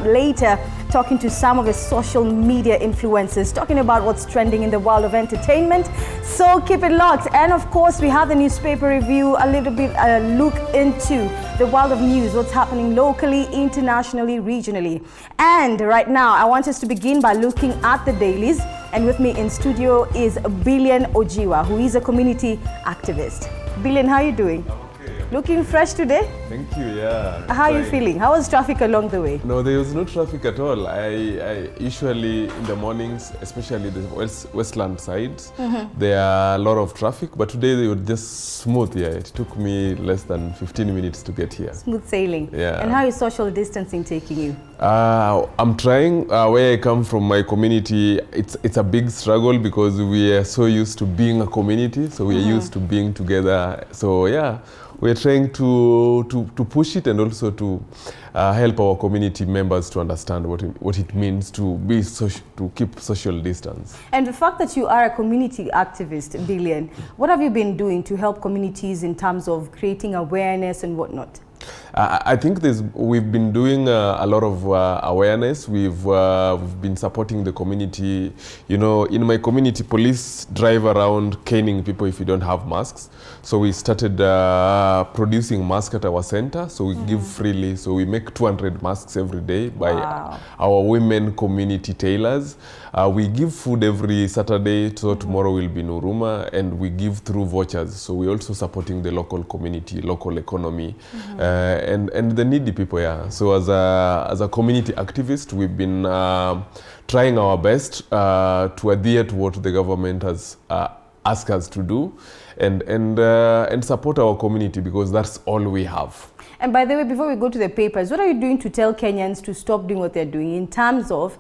Later, talking to some of the social media influencers, talking about what's trending in the world of entertainment. So keep it locked. And of course, we have the newspaper review, a little bit look into the world of news, what's happening locally, internationally, regionally. And right now, I want us to begin by looking at the dailies. And with me in studio is Billion Ojiwa, who is a community activist. Billion, how are you doing? Looking fresh today? Thank you, yeah. How are you feeling? How was traffic along the way? No, there was no traffic at all. I usually in the mornings, especially the westland sides, there are a lot of traffic, but today they were just smooth, yeah. It took me less than 15 minutes to get here. Smooth sailing. Yeah. And how is social distancing taking you? I'm trying. Where I come from, my community, it's a big struggle because we are so used to being a community, so we are used to being together. So yeah, we're trying to push it and also to help our community members to understand what it means to be to keep social distance. And the fact that you are a community activist, Billion, what have you been doing to help communities in terms of creating awareness and whatnot? I think we've been doing a lot of awareness. We've been supporting the community. You know, in my community, police drive around caning people if you don't have masks. So we started producing masks at our center. So we give freely. So we make 200 masks every day by our women community tailors. We give food every Saturday. So tomorrow will be Nuruma, and we give through vouchers. So we're also supporting the local community, local economy. And the needy people, yeah. So as a community activist, we've been trying our best to adhere to what the government has asked us to do, and support our community, because that's all we have. And by the way, before we go to the papers, what are you doing to tell Kenyans to stop doing what they're doing in terms of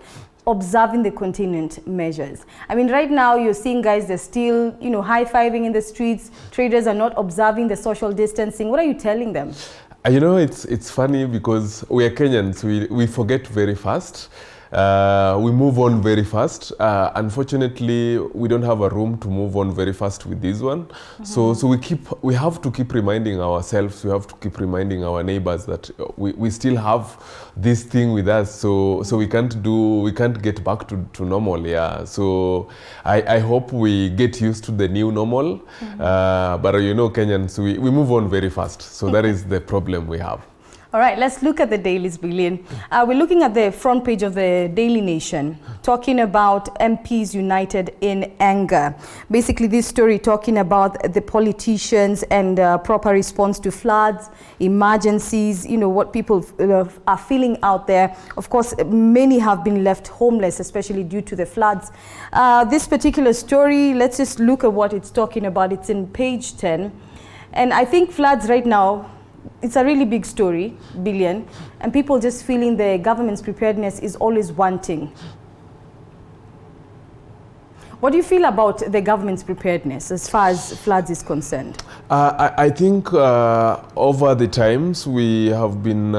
observing the containment measures? I mean, right now you're seeing guys, they're still, high-fiving in the streets. Traders are not observing the social distancing. What are you telling them? You know, it's funny because we are Kenyans. We forget very fast. We move on very fast. Unfortunately, we don't have a room to move on very fast with this one. So we have to keep reminding ourselves, we have to keep reminding our neighbors that we still have this thing with us. So we can't get back to normal, yeah. So I hope we get used to the new normal. But Kenyans, we move on very fast. So that is the problem we have. All right, let's look at the dailies, Billion. We're looking at the front page of the Daily Nation, talking about MPs united in anger. Basically, this story talking about the politicians and proper response to floods, emergencies, what people are feeling out there. Of course, many have been left homeless, especially due to the floods. This particular story, let's just look at what it's talking about. It's in page 10. And I think floods right now, it's a really big story, Billion, and people just feeling the government's preparedness is always wanting. What do you feel about the government's preparedness as far as floods is concerned? I think over the times we've been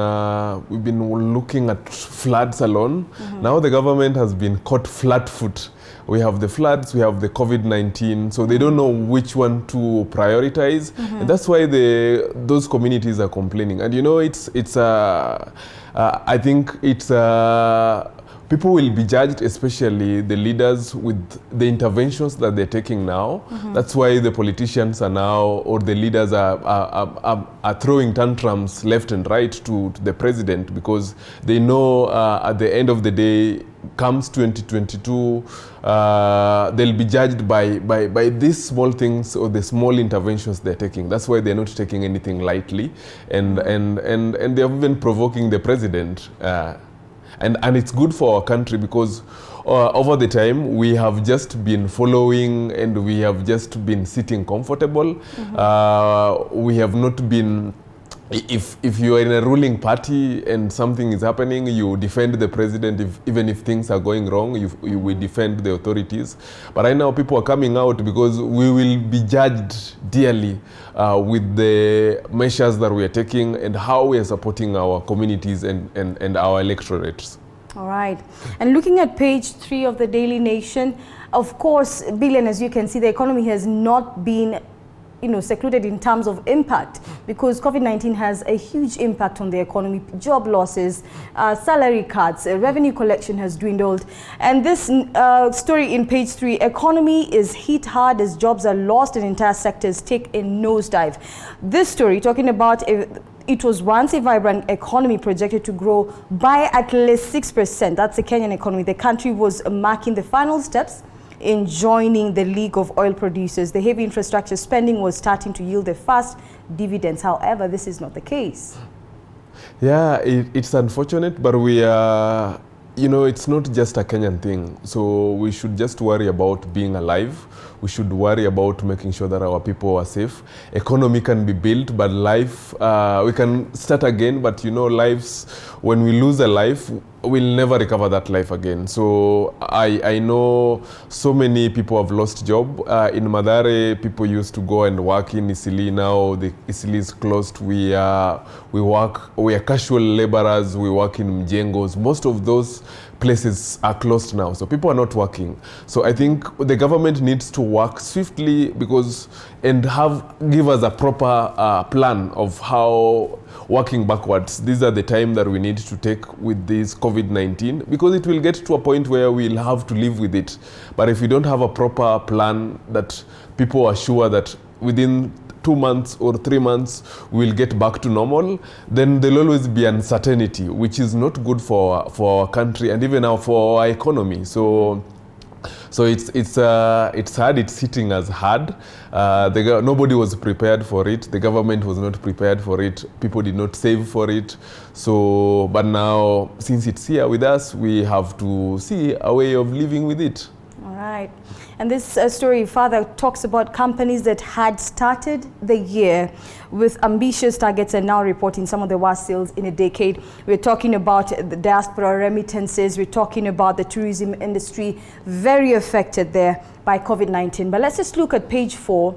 looking at floods alone. Now the government has been caught flat-foot. We have the floods, we have the COVID-19, so they don't know which one to prioritize, and that's why those communities are complaining. And I think it's people will be judged, especially the leaders, with the interventions that they're taking now. That's why the politicians are now, or the leaders are throwing tantrums left and right to the president, because they know at the end of the day, comes 2022, they'll be judged by these small things or the small interventions they're taking. That's why they're not taking anything lightly, and they're even provoking the president. And it's good for our country, because over the time we have just been following, and we have just been sitting comfortable. We have not been. If you are in a ruling party and something is happening, you defend the president. Even if things are going wrong, you will defend the authorities. But right now, people are coming out because we will be judged dearly with the measures that we are taking and how we are supporting our communities and our electorates. All right. And looking at page 3 of the Daily Nation, of course, Billion, as you can see, the economy has not been secluded in terms of impact, because COVID-19 has a huge impact on the economy. Job losses, salary cuts, revenue collection has dwindled. And this story in page 3, economy is hit hard as jobs are lost and entire sectors take a nosedive. This story talking about it was once a vibrant economy projected to grow by at least 6%. That's the Kenyan economy. The country was marking the final steps in joining the League of Oil Producers. The heavy infrastructure spending was starting to yield the first dividends. However, this is not the case. Yeah, it's unfortunate, but we are, it's not just a Kenyan thing. So we should just worry about being alive. We should worry about making sure that our people are safe. Economy can be built, but life, we can start again, but lives, when we lose a life, we'll never recover that life again. So I know so many people have lost job. In Mathare, people used to go and work in Isili. Now the Isili is closed. We are casual laborers. We work in mjengos. Most of those places are closed now, so people are not working. So I think the government needs to work swiftly and give us a proper plan of how working backwards. These are the time that we need to take with this COVID-19, because it will get to a point where we'll have to live with it. But if we don't have a proper plan that people are sure that within 2 months or 3 months we'll get back to normal, then there'll always be uncertainty, which is not good for our country and even now for our economy. So it's hard. It's hitting us hard. Nobody was prepared for it. The government was not prepared for it. People did not save for it. So, but now, since it's here with us, we have to see a way of living with it. All right. And this story further talks about companies that had started the year with ambitious targets and now reporting some of the worst sales in a decade. We're talking about the diaspora remittances. We're talking about the tourism industry, very affected there by COVID-19. But let's just look at page 4.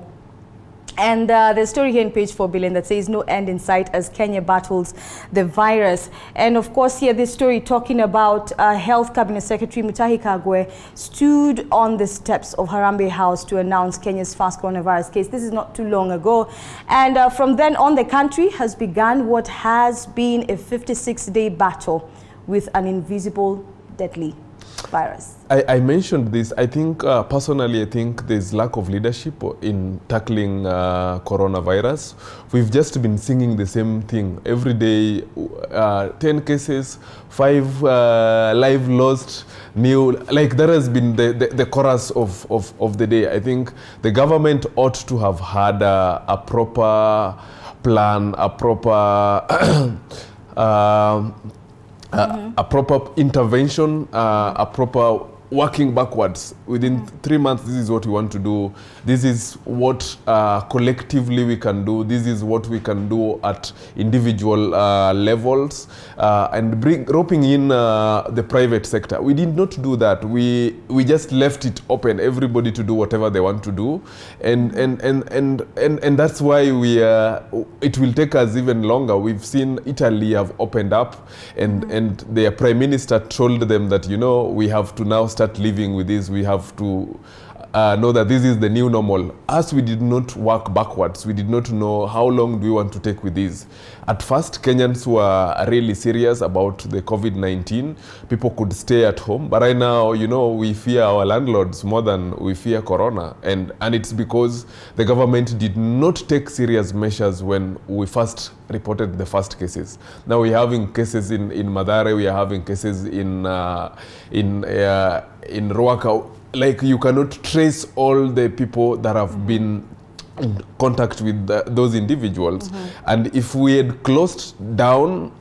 And the story here in page 4, Billion, that says no end in sight as Kenya battles the virus. And of course here this story talking about Health Cabinet Secretary Mutahi Kagwe stood on the steps of Harambee House to announce Kenya's first coronavirus case. This is not too long ago. And from then on, the country has begun what has been a 56-day battle with an invisible, deadly virus. I mentioned this. I think personally, I think there's lack of leadership in tackling coronavirus. We've just been singing the same thing every day. 10 cases, 5 live lost, new. Like that has been the chorus of the day. I think the government ought to have had a proper plan, a proper a proper intervention, a proper working backwards. Within 3 months, this is what we want to do. This is what collectively we can do. This is what we can do at individual levels, and roping in the private sector. We did not do that. We just left it open, everybody to do whatever they want to do, and that's why it will take us even longer. We've seen Italy have opened up, and their prime minister told them that we have to now start living with this. We have to know that this is the new normal. As we did not work backwards, we did not know how long do we want to take with this. At first, Kenyans were really serious about the COVID-19. People could stay at home, but right now, we fear our landlords more than we fear corona, and it's because the government did not take serious measures when we first reported the first cases. Now we're having cases in Mathare, we are having cases in Ruaka. Like, you cannot trace all the people that have been in contact with those individuals. And if we had closed down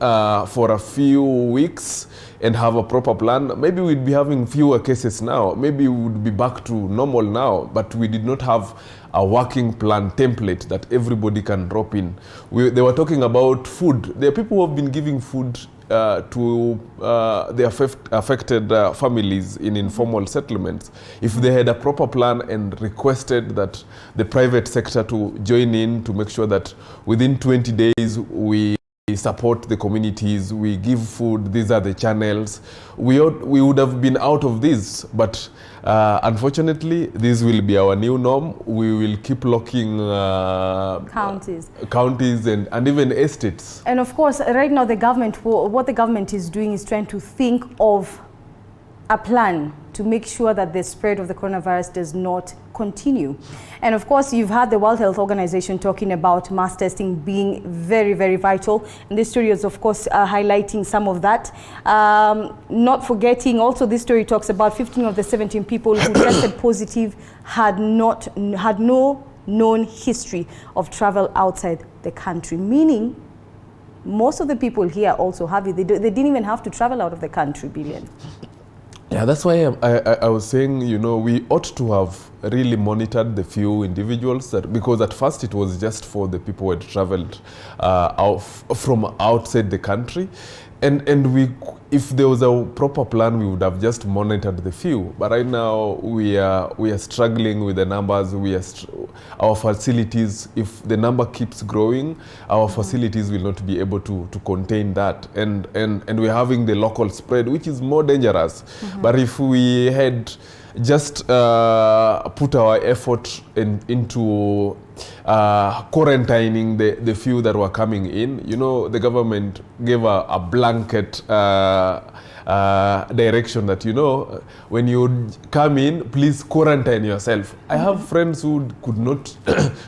for a few weeks and have a proper plan, maybe we'd be having fewer cases now. Maybe we would be back to normal now, but we did not have a working plan template that everybody can drop in. They were talking about food. There are people who have been giving food to the affected families in informal settlements. If they had a proper plan and requested that the private sector to join in to make sure that within 20 days we we support the communities, we give food, these are the channels. We would have been out of this, but unfortunately, this will be our new norm. We will keep locking counties and even estates. And of course, right now the government, what the government is doing is trying to think of a plan to make sure that the spread of the coronavirus does not continue. And of course, you've had the World Health Organization talking about mass testing being very, very vital. And this story is, of course, highlighting some of that. Not forgetting, also this story talks about 15 of the 17 people who tested positive had no known history of travel outside the country, meaning most of the people here also have it. They didn't even have to travel out of the country, Billion. Yeah, that's why I was saying, you know, we ought to have really monitored the few individuals that, because at first it was just for the people who had traveled from outside the country. And we, if there was a proper plan, we would have just monitored the few. But right now we are struggling with the numbers. Our facilities, if the number keeps growing, our facilities will not be able to contain that. And we're having the local spread, which is more dangerous. But if we had just put our effort into quarantining the few that were coming in, you know, the government gave a blanket direction that, you know, when you come in, please quarantine yourself. I have friends who could not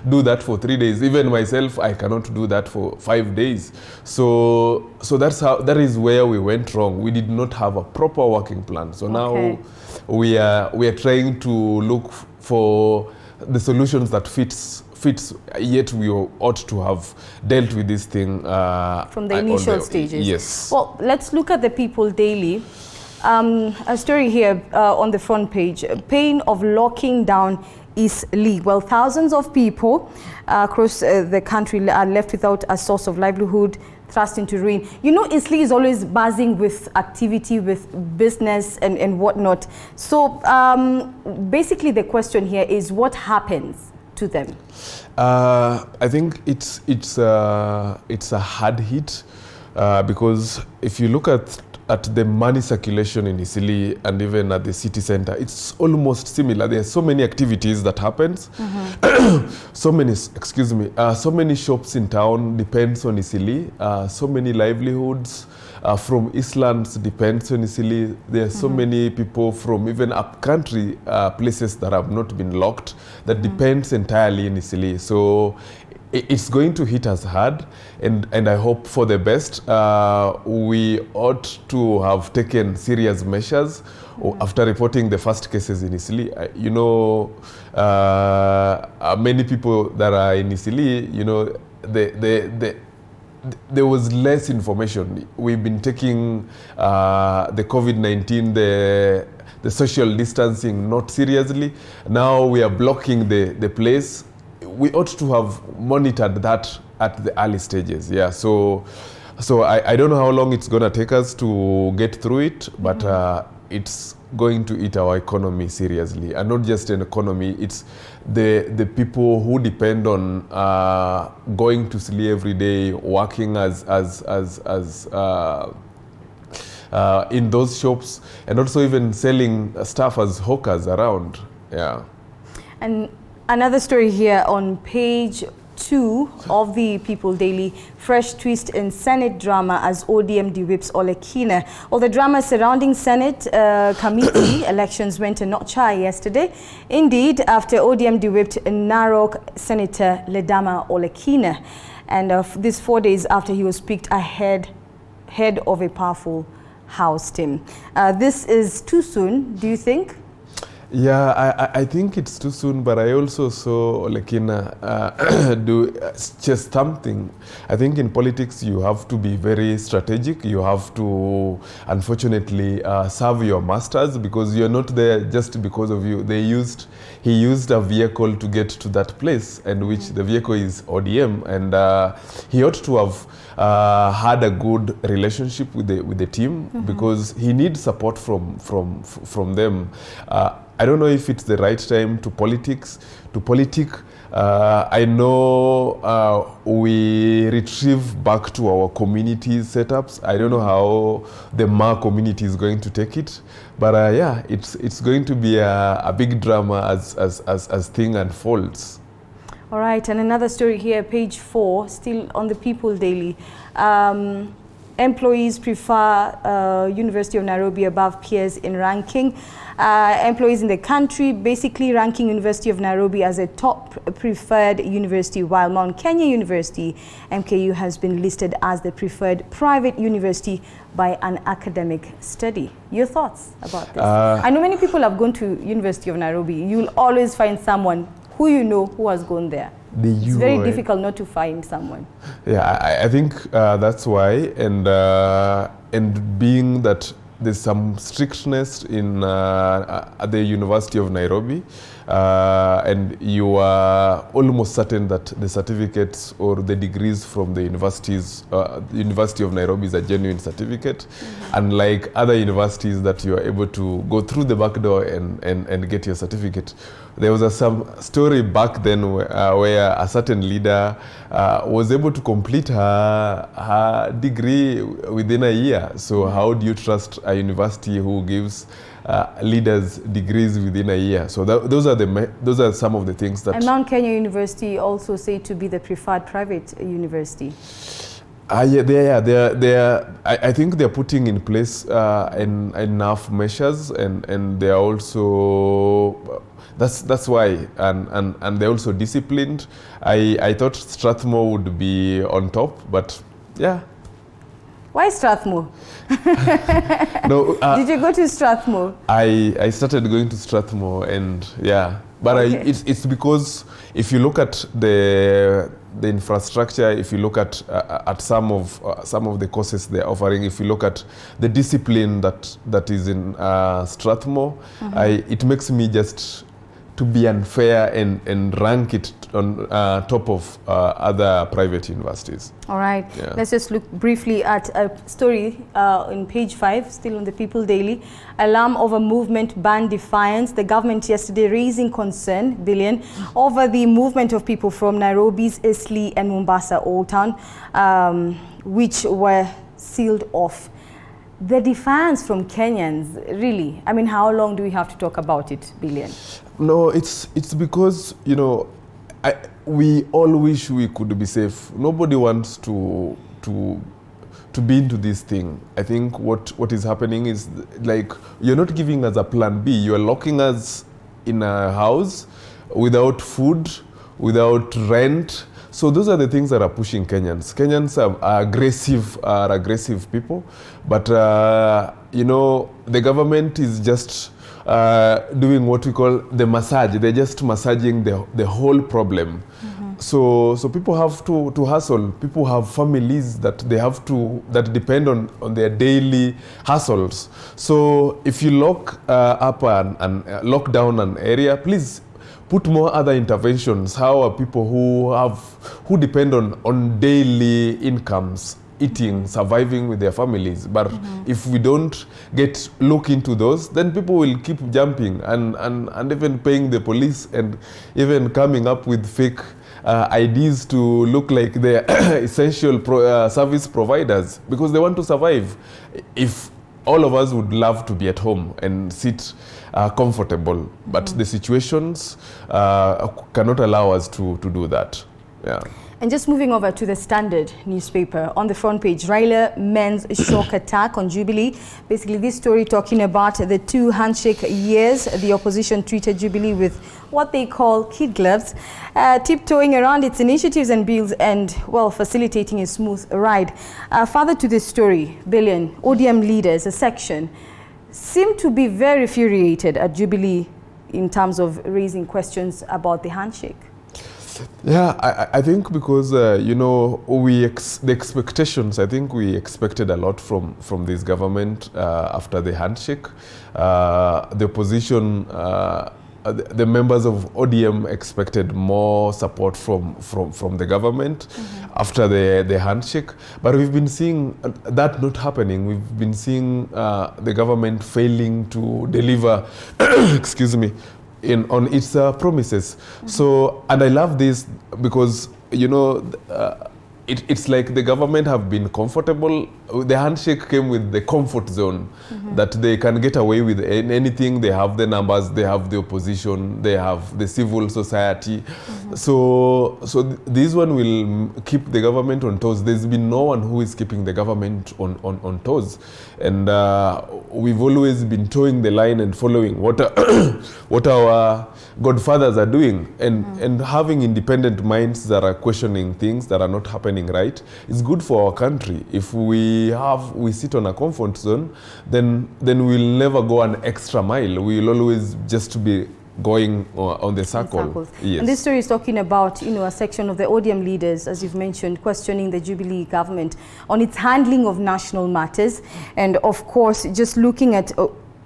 do that for 3 days. Even myself, I cannot do that for 5 days. So that is where we went wrong. We did not have a proper working plan. So now we are trying to look for the solutions that fits, yet we ought to have dealt with this thing from the initial stages. Yes. Well, let's look at the People Daily. A story here on the front page. Pain of locking down Eastleigh. Well, thousands of people across the country are left without a source of livelihood, thrust into ruin. You know, Eastleigh is always buzzing with activity, with business and whatnot. So basically the question here is, what happens to them? I think it's a hard hit because if you look at the money circulation in Eastleigh and even at the city center, it's almost similar. There are so many activities that happens. So many shops in town depends on Eastleigh. So many livelihoods from Eastlands depends on Eastleigh. There are so many people from even up country places that have not been locked that depends entirely in Eastleigh. So it's going to hit us hard, and I hope for the best. We ought to have taken serious measures after reporting the first cases in Eastleigh. You know, many people that are in Eastleigh, you know, there was less information. We've been taking the COVID-19, the social distancing not seriously. Now we are blocking the place. We ought to have monitored that at the early stages. Yeah. So I don't know how long it's going to take us to get through it, but it's going to eat our economy seriously, and not just an economy. It's the people who depend on going to sleep every day, working as in those shops, and also even selling stuff as hawkers around. Yeah. And another story here on page 2 of the People Daily. Fresh twist in Senate drama as ODM de-whips Olekina. Well, the drama surrounding Senate committee elections went a notch high yesterday. Indeed, after ODM de-whipped Narok Senator Ledama Olekina, and this 4 days after he was picked ahead of a powerful House team. This is too soon, do you think? Yeah, I think it's too soon, but I also saw Olekina do just something. I think in politics you have to be very strategic. You have to, unfortunately, serve your masters, because you're not there just because of you. He used a vehicle to get to that place, and which the vehicle is ODM, and he ought to have had a good relationship with the team, because he needs support from them. I don't know if it's the right time to politic I know we retrieve back to our community setups. I don't know how the Ma community is going to take it, but yeah, it's going to be a big drama as thing unfolds. All right, and another story here, page 4, still on the People Daily. Employees prefer University of Nairobi above peers in ranking. Employees in the country basically ranking University of Nairobi as a top preferred university, while Mount Kenya University, MKU, has been listed as the preferred private university by an academic study. Your thoughts about this? I know many people have gone to University of Nairobi. You'll always find someone who you know who has gone there. It's very difficult not to find someone. Yeah, I think that's why, and being that there's some strictness in at the University of Nairobi, and you are almost certain that the certificates or the degrees from the universities, University of Nairobi is a genuine certificate, unlike other universities that you are able to go through the back door and get your certificate. There was some story back then where a certain leader was able to complete her degree within a year. So how do you trust a university who gives leaders degrees within a year? So those are some of the things that. And Mount Kenya University also said to be the preferred private university. Yeah, I think they're putting in place enough measures, and they're also. That's why, and they're also disciplined. I thought Strathmore would be on top, but yeah. Why Strathmore? No. Did you go to Strathmore? I started going to Strathmore, and yeah, but okay. It's because if you look at the infrastructure, if you look at some of the courses they're offering, if you look at the discipline that is in Strathmore, it makes me just to be unfair and rank it on top of other private universities. All right, yeah. Let's just look briefly at a story in page 5, still on the People Daily. Alarm over movement ban defiance. The government yesterday raising concern, Billion, over the movement of people from Nairobi's Eastleigh and Mombasa Old Town, which were sealed off. The defiance from Kenyans, really, I mean, how long do we have to talk about it, Billion? No, it's because, you know, we all wish we could be safe. Nobody wants to be into this thing. I think what is happening is, like, you're not giving us a plan B. You're locking us in a house without food, without rent. So those are the things that are pushing Kenyans. Kenyans are aggressive people, but you know, the government is just doing what we call the massage. They're just massaging the whole problem. So people have to hustle. People have families that that depend on their daily hustles. So if you lock up and lock down an area, please put more other interventions. How are people who depend on daily incomes, eating, surviving with their families? But if we don't look into those, then people will keep jumping and even paying the police and even coming up with fake IDs to look like they're essential service providers because they want to survive. If all of us would love to be at home and sit comfortable, but the situations cannot allow us to do that. Yeah. And just moving over to the Standard newspaper, on the front page, Raila men's shock attack on Jubilee. Basically, this story talking about the 2 handshake years. The opposition treated Jubilee with what they call kid gloves, tiptoeing around its initiatives and bills and, well, facilitating a smooth ride. Further to this story, Billion, ODM leaders, a section, seem to be very infuriated at Jubilee in terms of raising questions about the handshake. Yeah, I think because, you know, the expectations, I think we expected a lot from this government after the handshake. The opposition, the members of ODM expected more support from the government after the handshake. But we've been seeing that not happening. We've been seeing the government failing to deliver, excuse me, on its promises. So, and I love this because, you know, it's like the government have been comfortable. The handshake came with the comfort zone, that they can get away with anything. They have the numbers, they have the opposition, they have the civil society. So this one will keep the government on toes. There's been no one who is keeping the government on toes. And we've always been towing the line and following what our godfathers are doing, and having independent minds that are questioning things that are not happening right is good for our country. If we sit on a comfort zone, then we'll never go an extra mile. We'll always just be going on the circle. Yes. And this story is talking about, you know, a section of the ODM leaders, as you've mentioned, questioning the Jubilee government on its handling of national matters, and of course just looking at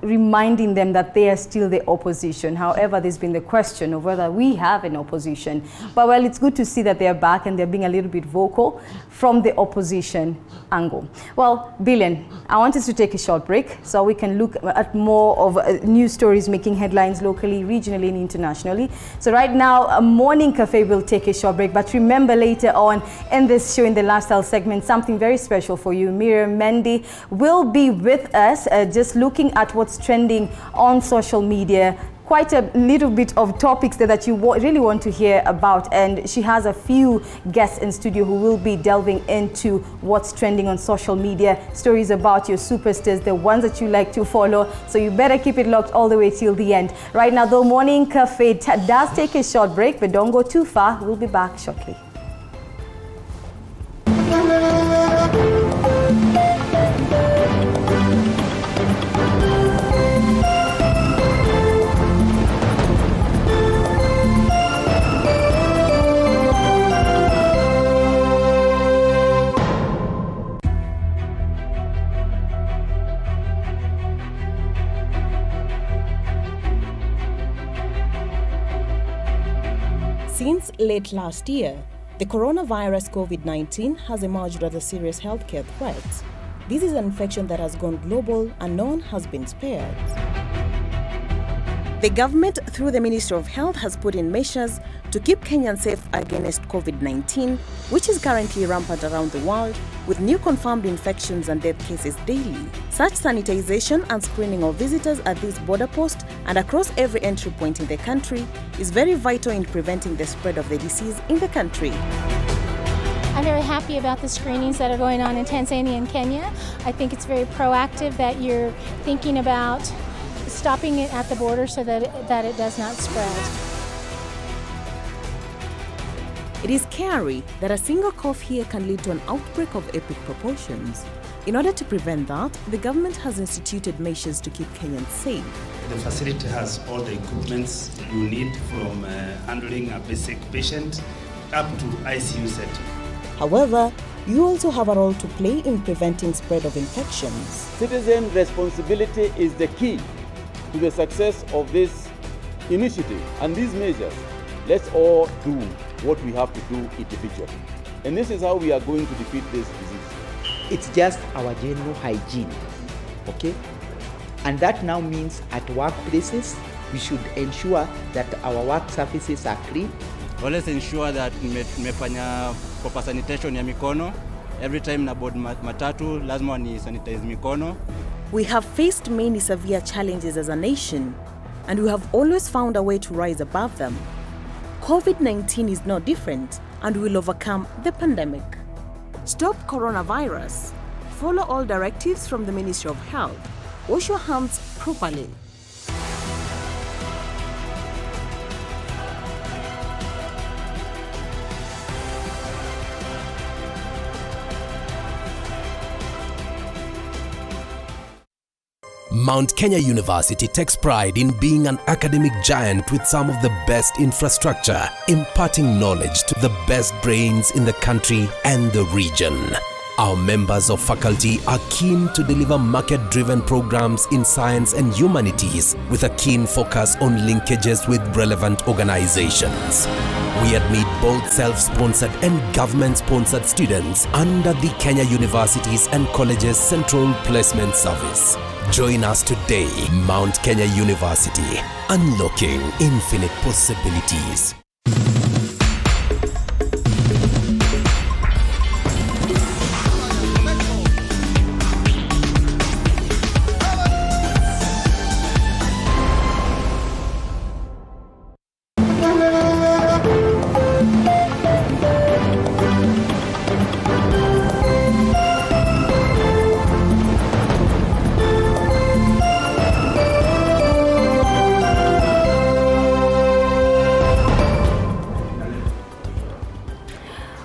reminding them that they are still the opposition. However, there's been the question of whether we have an opposition. But well, it's good to see that they're back and they're being a little bit vocal from the opposition angle. Well, Billion, I want us to take a short break so we can look at more of news stories making headlines locally, regionally, and internationally. So right now, a Morning Cafe will take a short break. But remember, later on in this show, in the lifestyle segment, something very special for you. Miriam Mendy will be with us, just looking at what's trending on social media. Quite a little bit of topics that you really want to hear about, and she has a few guests in studio who will be delving into what's trending on social media, stories about your superstars, the ones that you like to follow. So you better keep it locked all the way till the end. Right now, the Morning Cafe does take a short break, but don't go too far. We'll be back shortly. Since late last year, the coronavirus COVID-19 has emerged as a serious healthcare threat. This is an infection that has gone global and no one has been spared. The government, through the Ministry of Health, has put in measures to keep Kenyans safe against COVID-19, which is currently rampant around the world, with new confirmed infections and death cases daily. Such sanitization and screening of visitors at this border post and across every entry point in the country is very vital in preventing the spread of the disease in the country. I'm very happy about the screenings that are going on in Tanzania and Kenya. I think it's very proactive that you're thinking about stopping it at the border so that it does not spread. It is scary that a single cough here can lead to an outbreak of epic proportions. In order to prevent that, the government has instituted measures to keep Kenyans safe. The facility has all the equipments you need, from handling a basic patient up to ICU setting. However, you also have a role to play in preventing spread of infections. Citizen responsibility is the key to the success of this initiative and these measures. Let's all do what we have to do individually. And this is how we are going to defeat this disease. It's just our general hygiene, okay? And that now means at workplaces, we should ensure that our work surfaces are clean. Always ensure that nimefanya proper sanitation ya mikono. Every time na board matatu, lazima ni sanitize mikono. We have faced many severe challenges as a nation, and we have always found a way to rise above them. COVID-19 is no different, and we will overcome the pandemic. Stop coronavirus. Follow all directives from the Ministry of Health. Wash your hands properly. Mount Kenya University takes pride in being an academic giant with some of the best infrastructure, imparting knowledge to the best brains in the country and the region. Our members of faculty are keen to deliver market-driven programs in science and humanities with a keen focus on linkages with relevant organizations. We admit both self-sponsored and government-sponsored students under the Kenya Universities and Colleges Central Placement Service. Join us today, Mount Kenya University, unlocking infinite possibilities.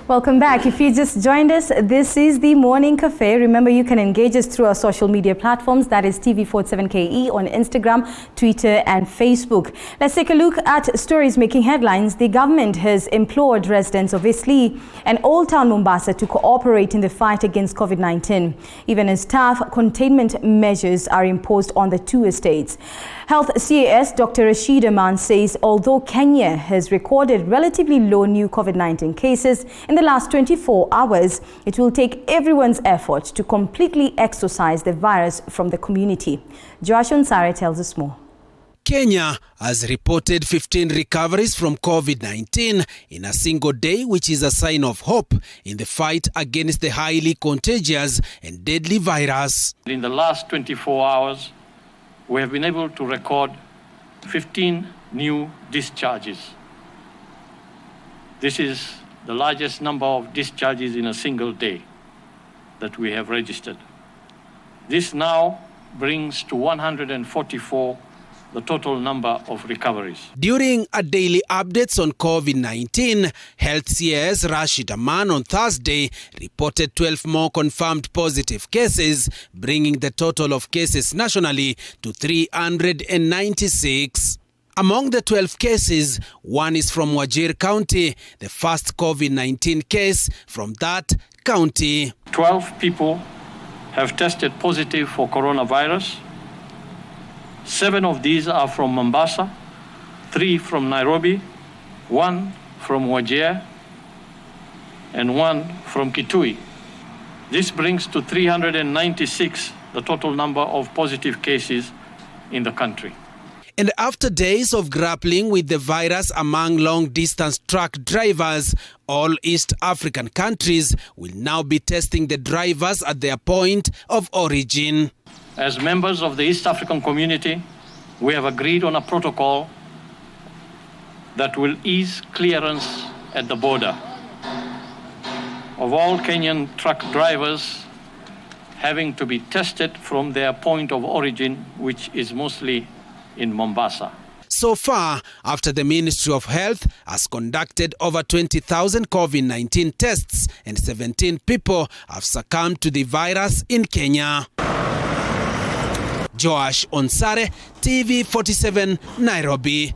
Welcome back. If you just joined us, this is the Morning Cafe. Remember, you can engage us through our social media platforms. That is TV47KE on Instagram, Twitter, and Facebook. Let's take a look at stories making headlines. The government has implored residents of Eastleigh and Old Town Mombasa to cooperate in the fight against COVID-19. Even as tough containment measures are imposed on the two estates. Health CAS Dr. Rashid Aman says although Kenya has recorded relatively low new COVID-19 cases in the last 24 hours, it will take everyone's effort to completely exorcise the virus from the community. Joash Onsare tells us more. Kenya has reported 15 recoveries from COVID-19 in a single day, which is a sign of hope in the fight against the highly contagious and deadly virus. In the last 24 hours, we have been able to record 15 new discharges. This is the largest number of discharges in a single day that we have registered. This now brings to 144 the total number of recoveries. During a daily updates on COVID-19, Health CAS Rashid Aman on Thursday reported 12 more confirmed positive cases, bringing the total of cases nationally to 396. Among the 12 cases, one is from Wajir County, the first COVID-19 case from that county. 12 people have tested positive for coronavirus. 7 of these are from Mombasa, 3 from Nairobi, 1 from Wajir, and 1 from Kitui. This brings to 396 the total number of positive cases in the country. And after days of grappling with the virus among long-distance truck drivers, all East African countries will now be testing the drivers at their point of origin. As members of the East African community, we have agreed on a protocol that will ease clearance at the border of all Kenyan truck drivers having to be tested from their point of origin, which is mostly in Mombasa. So far, after the Ministry of Health has conducted over 20,000 COVID-19 tests and 17 people have succumbed to the virus in Kenya. Joash Onsare, TV47, Nairobi.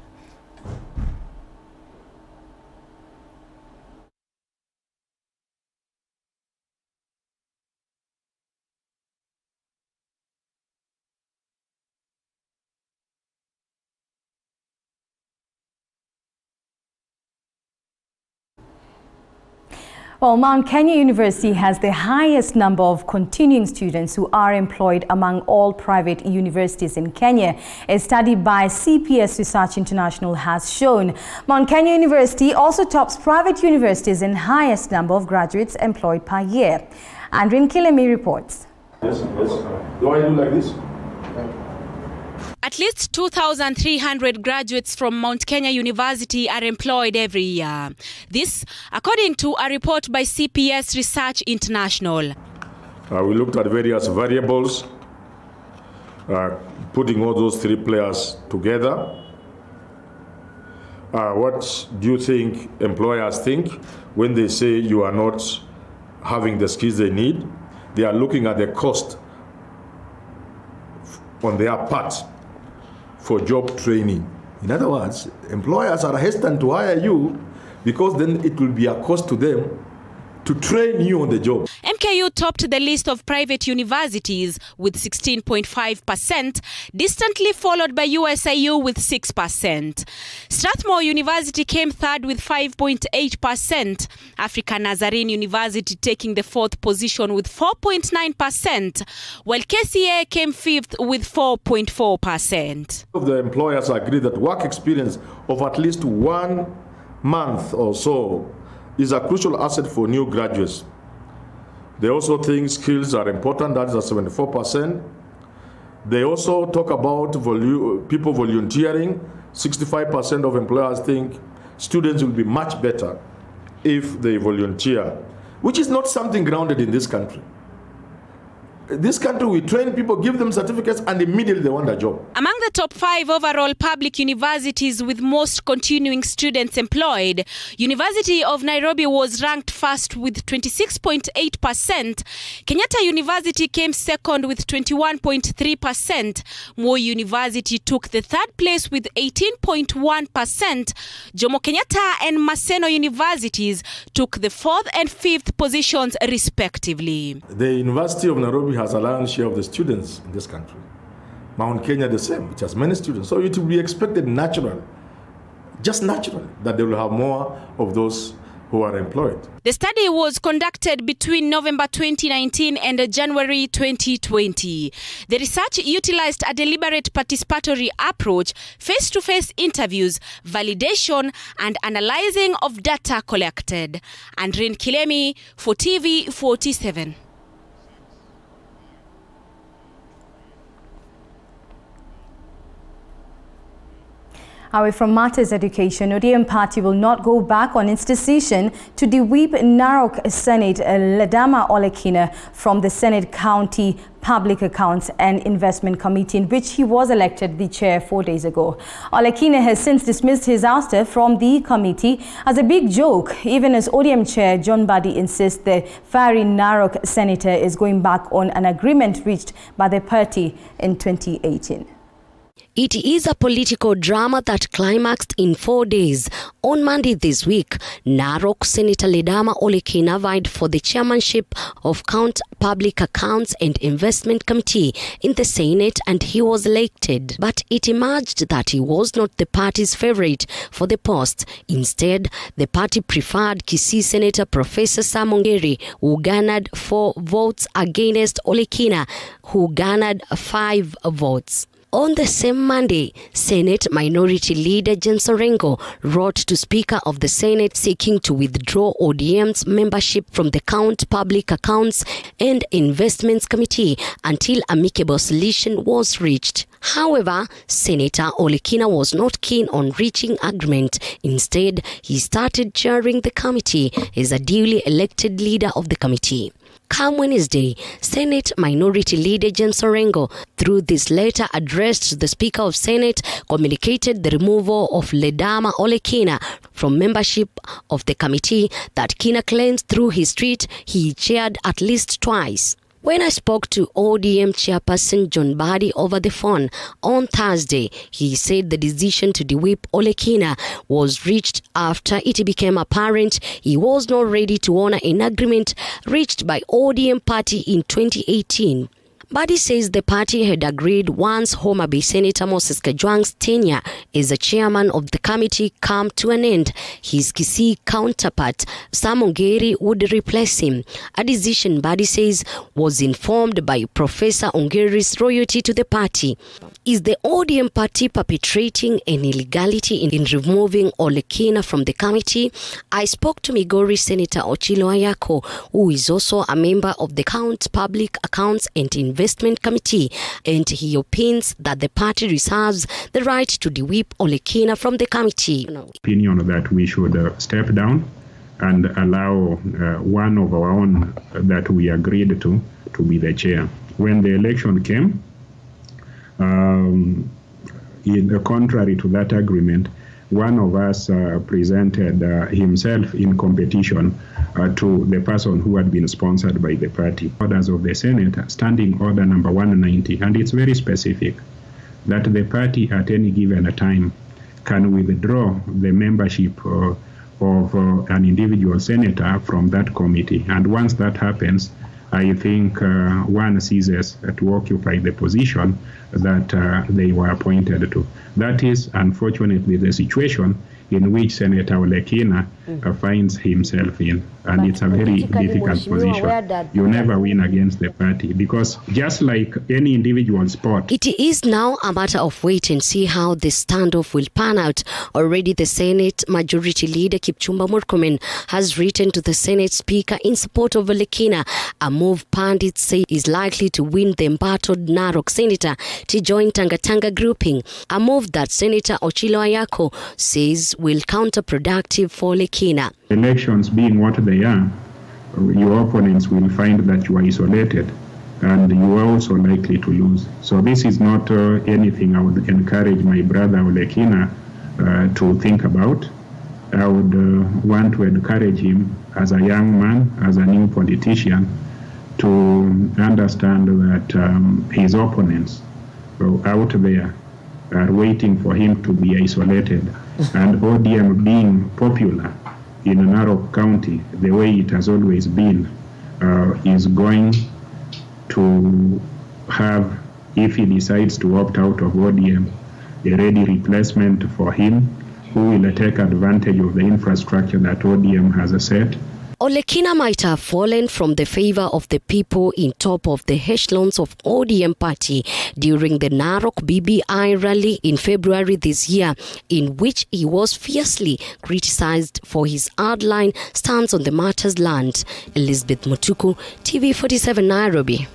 Well, Mount Kenya University has the highest number of continuing students who are employed among all private universities in Kenya. A study by CPS Research International has shown Mount Kenya University also tops private universities in highest number of graduates employed per year. Andrin Kilemi reports. Yes. Do I do like this? At least 2,300 graduates from Mount Kenya University are employed every year. This, according to a report by CPS Research International. We looked at various variables, putting all those 3 players together. What do you think employers think when they say you are not having the skills they need? They are looking at the cost on their part for job training. In other words, employers are hesitant to hire you because then it will be a cost to them to train you on the job. MKU topped the list of private universities with 16.5%, distantly followed by USIU with 6%. Strathmore University came third with 5.8%, African Nazarene University taking the fourth position with 4.9%, while KCA came fifth with 4.4%. Of the employers agree that work experience of at least 1 month or so is a crucial asset for new graduates. They also think skills are important, that is at 74%. They also talk about people volunteering. 65% of employers think students will be much better if they volunteer, which is not something grounded in this country. This country, we train people, give them certificates, and immediately they want a job. Among the top 5 overall public universities with most continuing students employed, University of Nairobi was ranked first with 26.8%. Kenyatta University came second with 21.3%. Moi University took the third place with 18.1%. Jomo Kenyatta and Maseno universities took the fourth and fifth positions respectively. The University of Nairobi has a lion's share of the students in this country. Mount Kenya the same, which has many students. So it will be expected just naturally, that they will have more of those who are employed. The study was conducted between November 2019 and January 2020. The research utilized a deliberate participatory approach, face-to-face interviews, validation, and analyzing of data collected. Andrin Kilemi for TV47. Away from matters education, ODM party will not go back on its decision to de-whip Narok Senate Ledama Olekina from the Senate County Public Accounts and Investment Committee, in which he was elected the chair 4 days ago. Olekina has since dismissed his ouster from the committee as a big joke, even as ODM chair John Badi insists the fiery Narok senator is going back on an agreement reached by the party in 2018. It is a political drama that climaxed in 4 days. On Monday this week, Narok Senator Ledama Olekina vied for the chairmanship of County Public Accounts and Investment Committee in the Senate, and he was elected. But it emerged that he was not the party's favorite for the post. Instead, the party preferred Kisii Senator Professor Ngari, who garnered 4 votes against Olekina, who garnered 5 votes. On the same Monday, Senate Minority Leader James Orengo wrote to Speaker of the Senate seeking to withdraw ODM's membership from the County Public Accounts and Investments Committee until amicable solution was reached. However, Senator Olekina was not keen on reaching agreement. Instead, he started chairing the committee as a duly elected leader of the committee. Come Wednesday, Senate Minority Leader James Orengo, through this letter addressed to the Speaker of Senate, communicated the removal of Ledama Olekina from membership of the committee that Kina claims through his tweet he chaired at least twice. When I spoke to ODM chairperson John Badi over the phone on Thursday, he said the decision to de-whip Olekina was reached after it became apparent he was not ready to honor an agreement reached by ODM party in 2018. Badi says the party had agreed once Homa Bay Senator Moses Kajwang's tenure as a chairman of the committee come to an end, his Kisii counterpart, Sam Ngari, would replace him. A decision Badi says was informed by Professor Ngari's loyalty to the party. Is the ODM party perpetrating an illegality in removing Olekina from the committee? I spoke to Migori Senator Ochilo Ayako, who is also a member of the County Public Accounts and Investment Committee, and he opines that the party reserves the right to de-whip Olekina from the committee. Opinion that we should step down and allow one of our own that we agreed to be the chair. When the election came, contrary to that agreement, one of us presented himself in competition to the person who had been sponsored by the party. Orders of the Senate, Standing Order number 190, and it's very specific that the party at any given time can withdraw the membership of an individual senator from that committee. And once that happens, I think one ceases to occupy the position that they were appointed to. That is, unfortunately, the situation in which Senator Olekina finds himself in. And but it's a very difficult position. You never win against the party because just like any individual sport. It is now a matter of wait and see how the standoff will pan out. Already the Senate Majority Leader Kipchumba Murkomen has written to the Senate Speaker in support of Olekina, a move pundits say is likely to win the embattled Narok Senator to join Tanga grouping, a move that Senator Ochilo Ayako says will counterproductive for Olekina. Elections being what they are, your opponents will find that you are isolated and you are also likely to lose. So this is not anything I would encourage my brother Olekina to think about. I would want to encourage him as a young man, as a new politician, to understand that his opponents out there are waiting for him to be isolated. And ODM being popular in Narok County, the way it has always been, is going to have, if he decides to opt out of ODM, a ready replacement for him who will take advantage of the infrastructure that ODM has set. Olekina might have fallen from the favor of the people in top of the echelons of ODM party during the Narok BBI rally in February this year, in which he was fiercely criticized for his hardline stance on the matters land. Elizabeth Mutuku, TV47 Nairobi.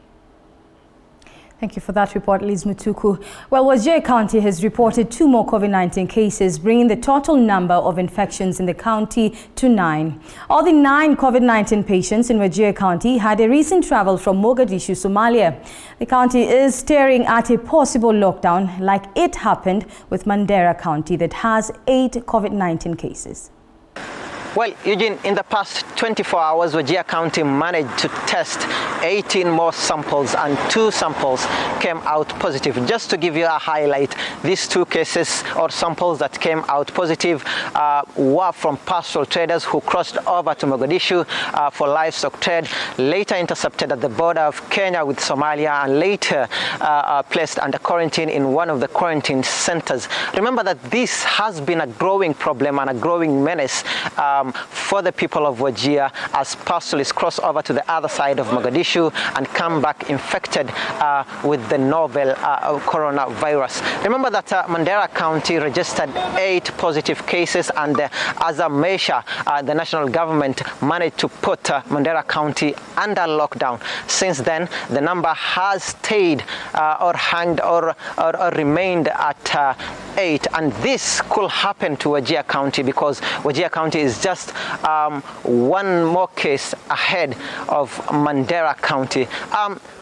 Thank you for that report, Liz Mutuku. Well, Wajir County has reported 2 more COVID-19 cases, bringing the total number of infections in the county to 9. All the 9 COVID-19 patients in Wajir County had a recent travel from Mogadishu, Somalia. The county is staring at a possible lockdown like it happened with Mandera County that has 8 COVID-19 cases. Well, Eugene, in the past 24 hours, Wajir County managed to test 18 more samples and 2 samples came out positive. Just to give you a highlight, these 2 cases or samples that came out positive were from pastoral traders who crossed over to Mogadishu for livestock trade, later intercepted at the border of Kenya with Somalia, and later placed under quarantine in one of the quarantine centers. Remember that this has been a growing problem and a growing menace for the people of Wajir as pastoralists cross over to the other side of Mogadishu and come back infected with the novel coronavirus. Remember that Mandera County registered 8 positive cases, and as a measure, the national government managed to put Mandera County under lockdown. Since then, the number has stayed or remained at 8, and this could happen to Wajir County because Wajir County is just one more case ahead of Mandera County.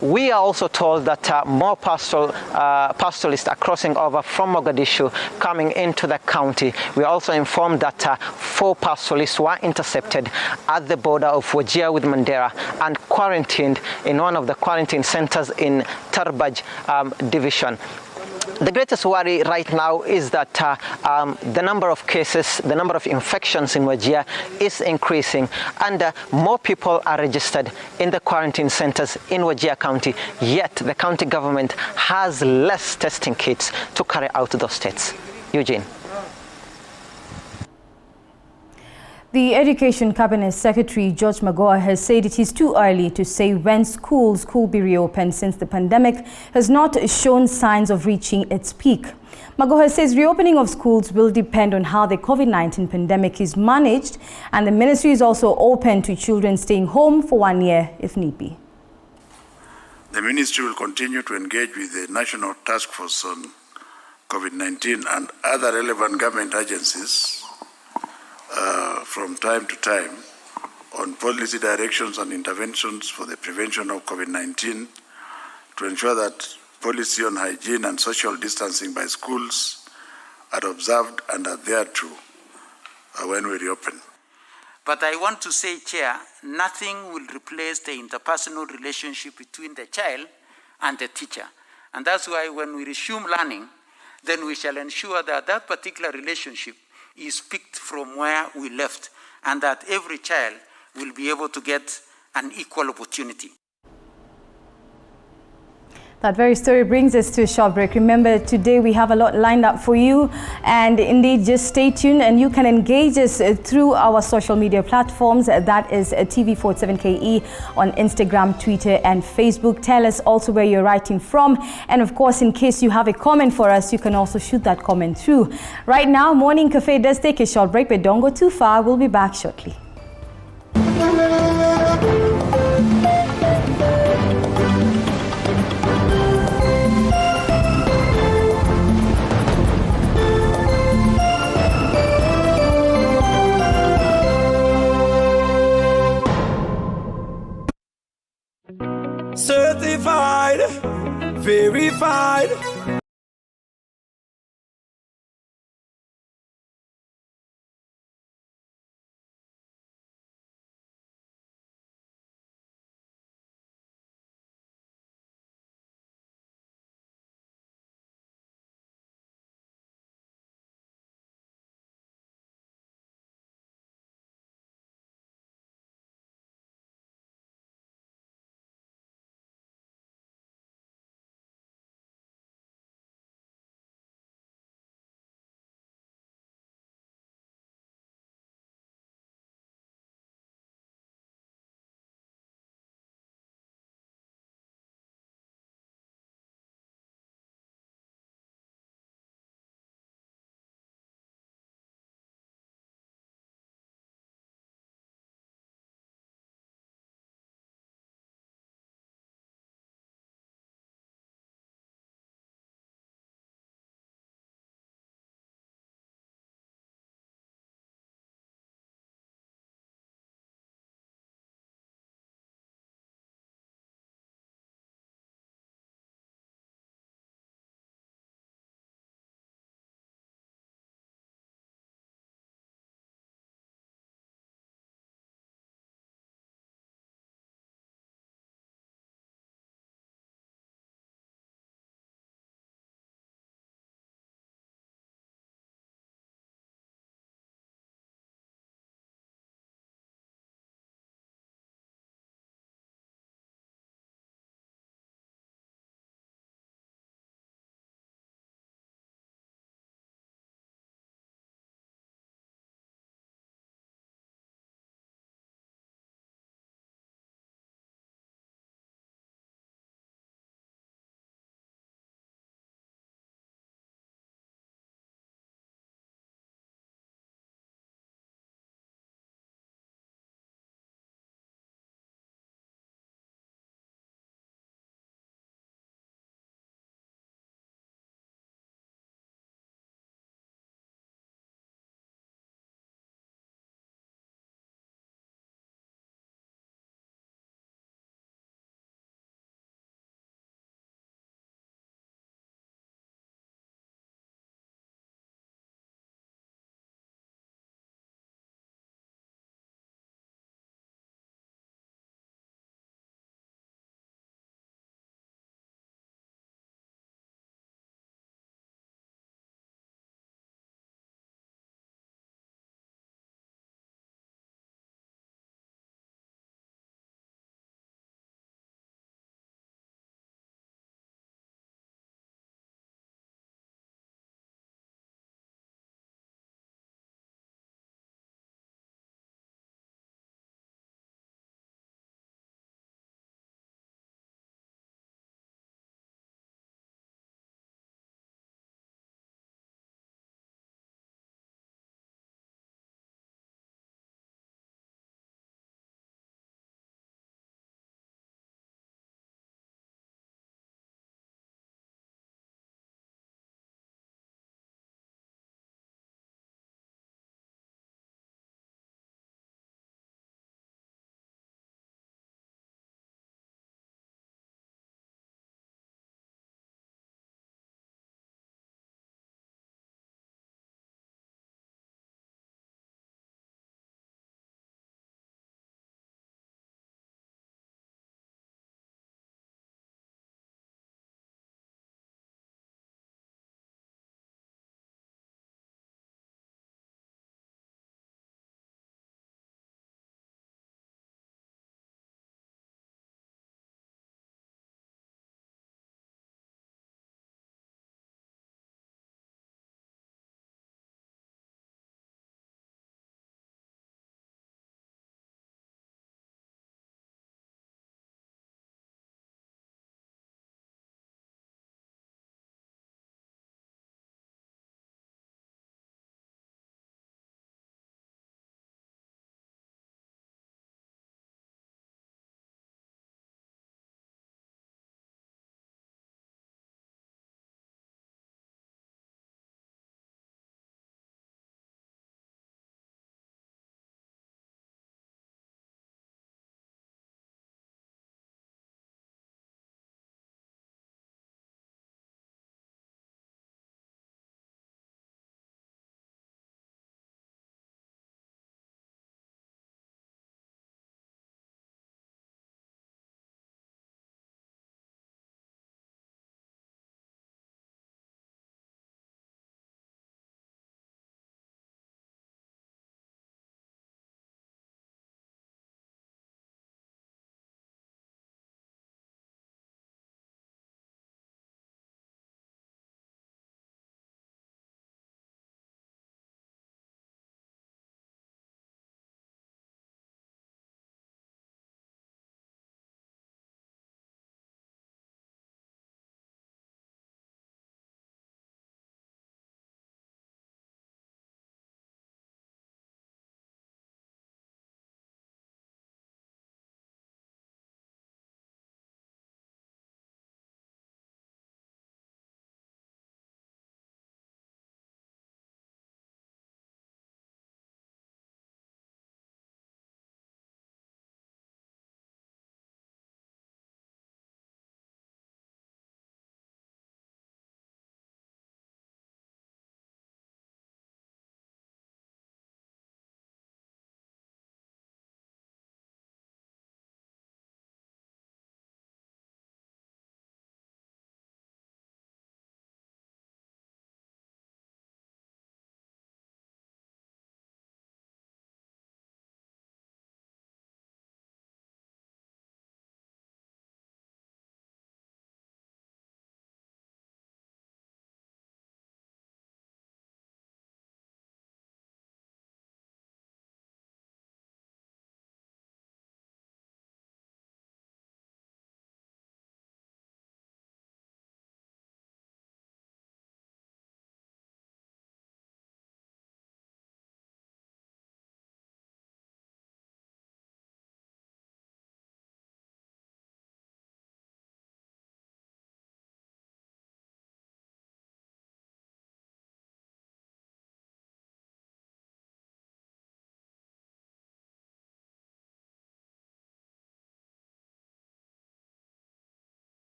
We are also told that more pastoralists are crossing over from Mogadishu coming into the county. We are also informed that 4 pastoralists were intercepted at the border of Wajir with Mandera and quarantined in one of the quarantine centers in Tarbaj division. The greatest worry right now is that the number of cases, the number of infections in Wajir is increasing, and more people are registered in the quarantine centers in Wajir County, yet the county government has less testing kits to carry out those tests. Eugene. The Education Cabinet Secretary George Magoha has said it is too early to say when schools could be reopened since the pandemic has not shown signs of reaching its peak. Magoha says reopening of schools will depend on how the COVID-19 pandemic is managed, and the ministry is also open to children staying home for 1 year if need be. The ministry will continue to engage with the National Task Force on COVID-19 and other relevant government agencies from time to time on policy directions and interventions for the prevention of COVID-19 to ensure that policy on hygiene and social distancing by schools are observed and adhered to when we reopen. But I want to say, Chair, nothing will replace the interpersonal relationship between the child and the teacher. And that's why when we resume learning, then we shall ensure that that particular relationship is picked from where we left. and that every child will be able to get an equal opportunity. That very story brings us to a short break. Remember, today we have a lot lined up for you, and indeed, just stay tuned and you can engage us through our social media platforms. That is TV47KE on Instagram, Twitter, and Facebook. Tell us also where you're writing from, and of course, in case you have a comment for us, you can also shoot that comment through. Right now, Morning Cafe does take a short break, but don't go too far. We'll be back shortly. Certified, verified.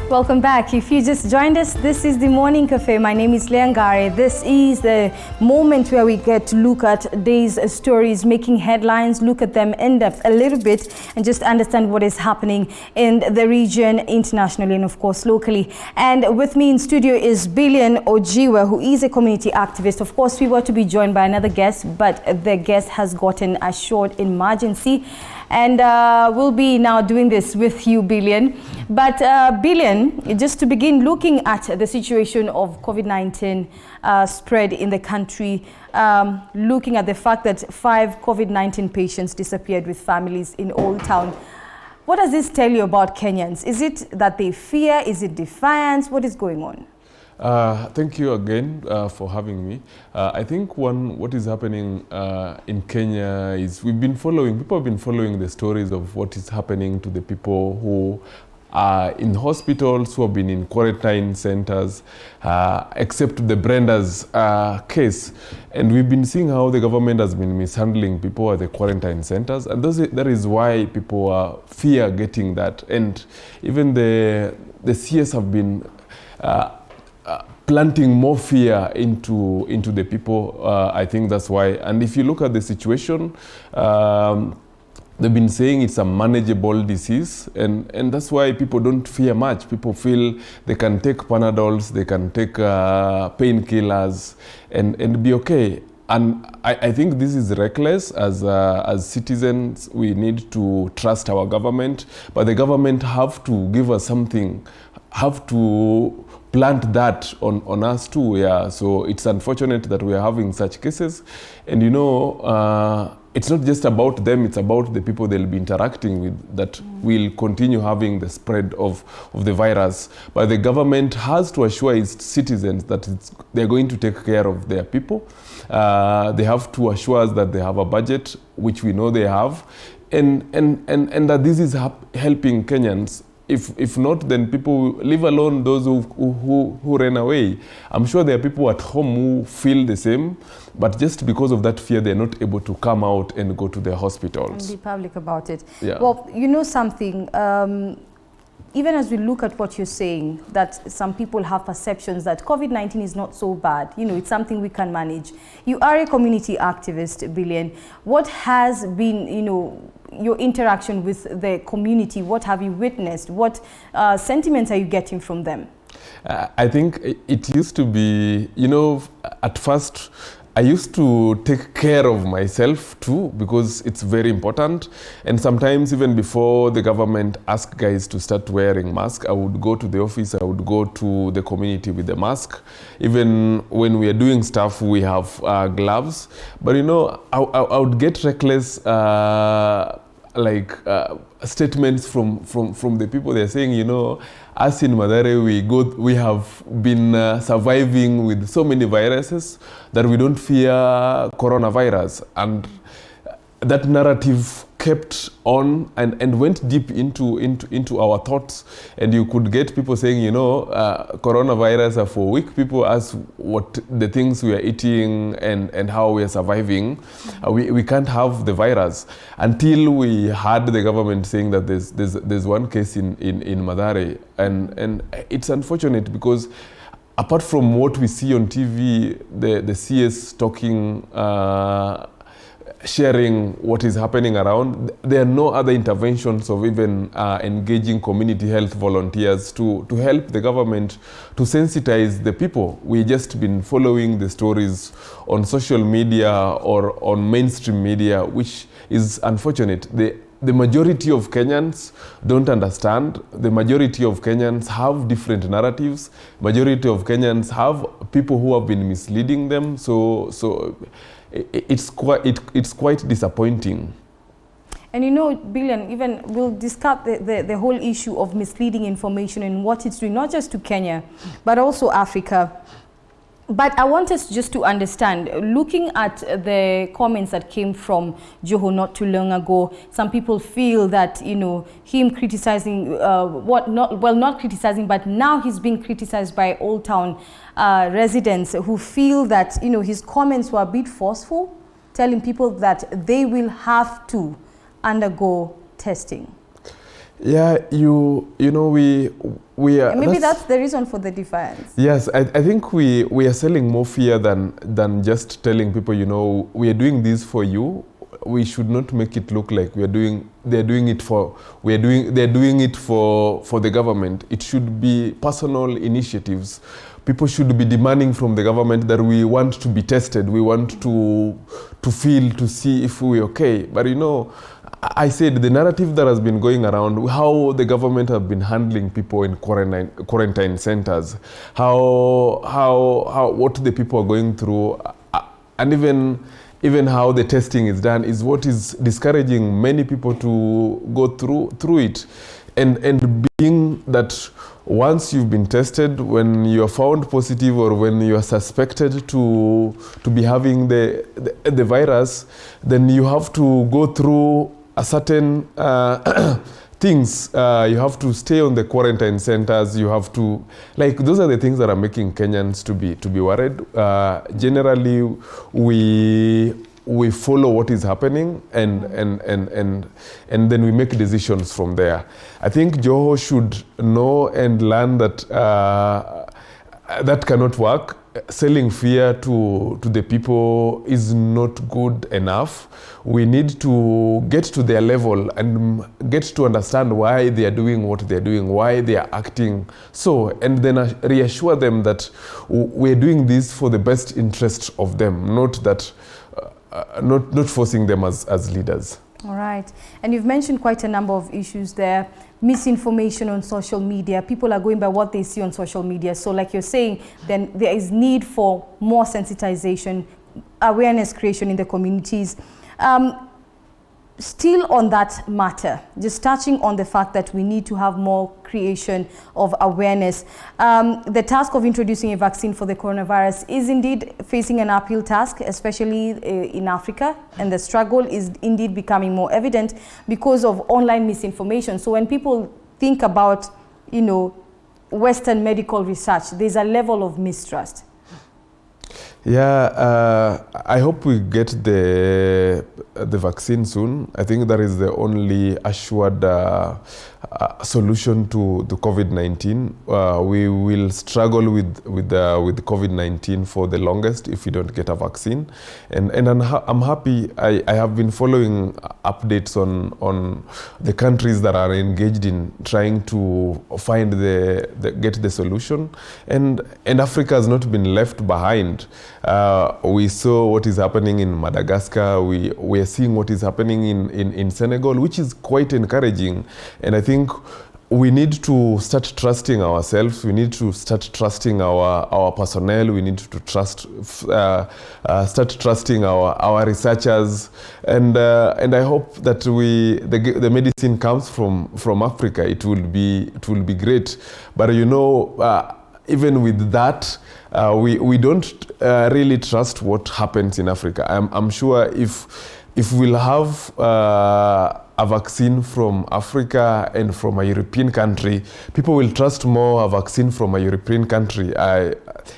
Welcome back. If you just joined us, this is the Morning Cafe. My name is Leah Ngari. This is the moment where we get to look at day's stories, making headlines, look at them in depth a little bit, and just understand what is happening in the region, internationally, and of course locally. And with me in studio is Billion Ojiwa, who is a community activist. Of course, we were to be joined by another guest, but the guest has gotten a short emergency. And we'll be now doing this with you, Billion. But Billion, just to begin looking at the situation of COVID-19 spread in the country, looking at the fact that 5 COVID-19 patients disappeared with families in Old Town. What does this tell you about Kenyans? Is it that they fear? Is it defiance? What is going on? Thank you again for having me. I think what is happening in Kenya is people have been following the stories of what is happening to the people who are in hospitals, who have been in quarantine centers, except the Brenda's case. And we've been seeing how the government has been mishandling people at the quarantine centers. And that is why people fear getting that. And even the CS have been planting more fear into the people. I think that's why. And if you look at the situation, they've been saying it's a manageable disease, and that's why people don't fear much. People feel they can take Panadols, they can take painkillers, and be okay. And I think this is reckless. As citizens, we need to trust our government, but the government have to give us something, have to plant that on us too. Yeah. So it's unfortunate that we are having such cases, and it's not just about them, it's about the people they'll be interacting with that will continue having the spread of the virus. But the government has to assure its citizens that they're going to take care of their people. They have to assure us that they have a budget, which we know they have, and that this is helping Kenyans. If not, then people, leave alone those who ran away. I'm sure there are people at home who feel the same, but just because of that fear, they're not able to come out and go to their hospitals. And be public about it. Yeah. Well, you know something, even as we look at what you're saying, that some people have perceptions that COVID-19 is not so bad, it's something we can manage. You are a community activist, Billion. What has been, your interaction with the community? What have you witnessed? What sentiments are you getting from them? I think it used to be, at first, I used to take care of myself too, because it's very important. And sometimes even before the government asked guys to start wearing masks, I would go to the office, I would go to the community with the mask. Even when we are doing stuff, we have gloves. But I would get reckless statements from the people. They're saying, us in Mathare, we have been surviving with so many viruses that we don't fear coronavirus. And that narrative kept on and went deep into our thoughts. And you could get people saying, coronavirus are for weak people, as what the things we are eating and how we are surviving. We can't have the virus. Until we heard the government saying that there's one case in Mathare. And it's unfortunate because apart from what we see on TV, the CS talking, sharing what is happening around, there are no other interventions of even engaging community health volunteers to help the government to sensitize the people. We've just been following the stories on social media or on mainstream media, which is unfortunate. The majority of Kenyans don't understand. The majority of Kenyans have different narratives. Majority of Kenyans have people who have been misleading them. So it's quite disappointing. And Billion, even we'll discuss the whole issue of misleading information and what it's doing, not just to Kenya, but also Africa. But I want us just to understand, looking at the comments that came from Joho not too long ago, some people feel that, him criticizing, not criticizing, but now he's being criticized by Old Town residents who feel that, his comments were a bit forceful, telling people that they will have to undergo testing. Yeah, you know, we are... Maybe that's the reason for the defiance. Yes, I think we are selling more fear than just telling people, you know, we are doing this for you. We should not make it look like they're doing it for the government. It should be personal initiatives. People should be demanding from the government that we want to be tested. We want to feel, to see if we're okay. But you know, I said the narrative that has been going around, how the government have been handling people in quarantine centers, what the people are going through, and even how the testing is done is what is discouraging many people to go through it. And being that once you've been tested, when you are found positive or when you are suspected to be having the virus, then you have to go through a certain things. You have to stay on the quarantine centers. You have to, like, those are the things that are making Kenyans to be worried. Generally, we follow what is happening and then we make decisions from there. I think Joho should know and learn that that cannot work. Selling fear to the people is not good enough. We need to get to their level and get to understand why they are doing what they are doing, why they are acting so, and then reassure them that we are doing this for the best interest of them, not that not forcing them as leaders. All right. And you've mentioned quite a number of issues there. Misinformation on social media. People are going by what they see on social media. So like you're saying, then there is need for more sensitization, awareness creation in the communities. Still on that matter, just touching on the fact that we need to have more creation of awareness. The task of introducing a vaccine for the coronavirus is indeed facing an uphill task, especially in Africa, and the struggle is indeed becoming more evident because of online misinformation. So when people think about, you know, Western medical research, there's a level of mistrust. Yeah, I hope we get the vaccine soon. I think that is the only assured solution to COVID-19. We will struggle with COVID-19 for the longest if we don't get a vaccine. And I'm happy. I have been following updates on the countries that are engaged in trying to find get the solution. And Africa has not been left behind. We saw what is happening in Madagascar. We are seeing what is happening in Senegal, which is quite encouraging. And I think we need to start trusting ourselves. We need to start trusting our personnel. We need to start trusting our researchers. And I hope that the medicine comes from Africa. It will be great. But you know, even with that, we don't really trust what happens in Africa. I'm sure if we'll have a vaccine from Africa and from a European country, people will trust more a vaccine from a European country.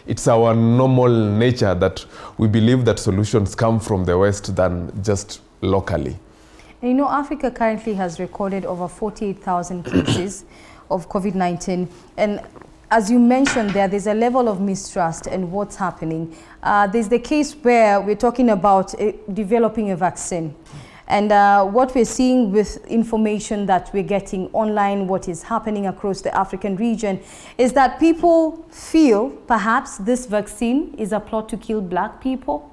It's our normal nature that we believe that solutions come from the West than just locally. And you know, Africa currently has recorded over 48,000 cases of COVID-19. And as you mentioned there's a level of mistrust and what's happening. There's the case where we're talking about developing a vaccine. And what we're seeing with information that we're getting online, what is happening across the African region, is that people feel perhaps this vaccine is a plot to kill black people.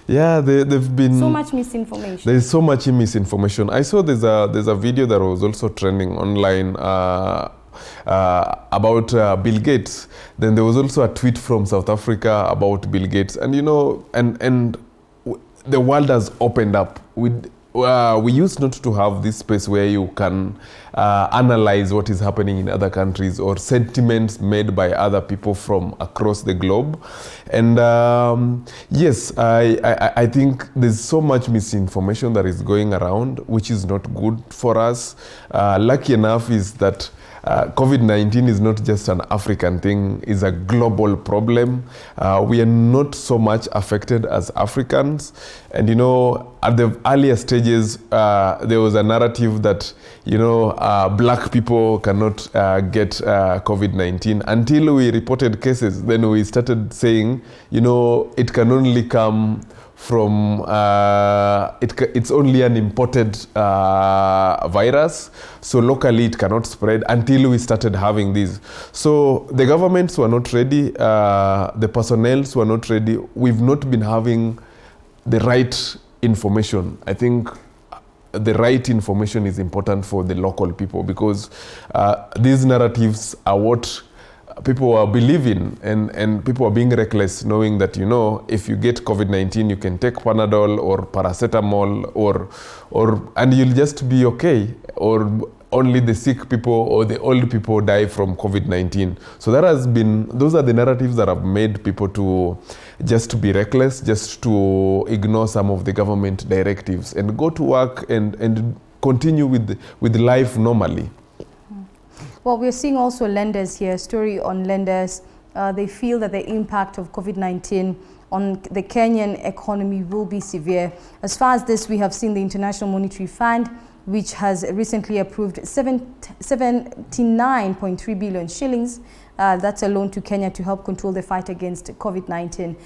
Yeah, they've been so much misinformation. There is so much misinformation. I saw there's a video that was also trending online about Bill Gates. Then there was also a tweet from South Africa about Bill Gates, and you know, and the world has opened up. We used not to have this space where you can analyze what is happening in other countries or sentiments made by other people from across the globe. And yes, I think there's so much misinformation that is going around, which is not good for us. Lucky enough is that COVID-19 is not just an African thing, it's a global problem. We are not so much affected as Africans. And, you know, at the earlier stages, there was a narrative that, you know, black people cannot get COVID-19. Until we reported cases, then we started saying, you know, it can only come from, it's only an imported virus, so locally it cannot spread, until we started having these. So the governments were not ready, the personnel were not ready. We've not been having the right information. I think the right information is important for the local people, because these narratives are what people are believing, and people are being reckless, knowing that, you know, if you get COVID-19, you can take Panadol or paracetamol and you'll just be okay, or only the sick people or the old people die from COVID-19. So those are the narratives that have made people to just be reckless, just to ignore some of the government directives and go to work and continue with life normally. Well, we're seeing also lenders here, a story on lenders. They feel that the impact of COVID-19 on the Kenyan economy will be severe. As far as this, we have seen the International Monetary Fund, which has recently approved 79.3 billion shillings. That's a loan to Kenya to help control the fight against COVID-19.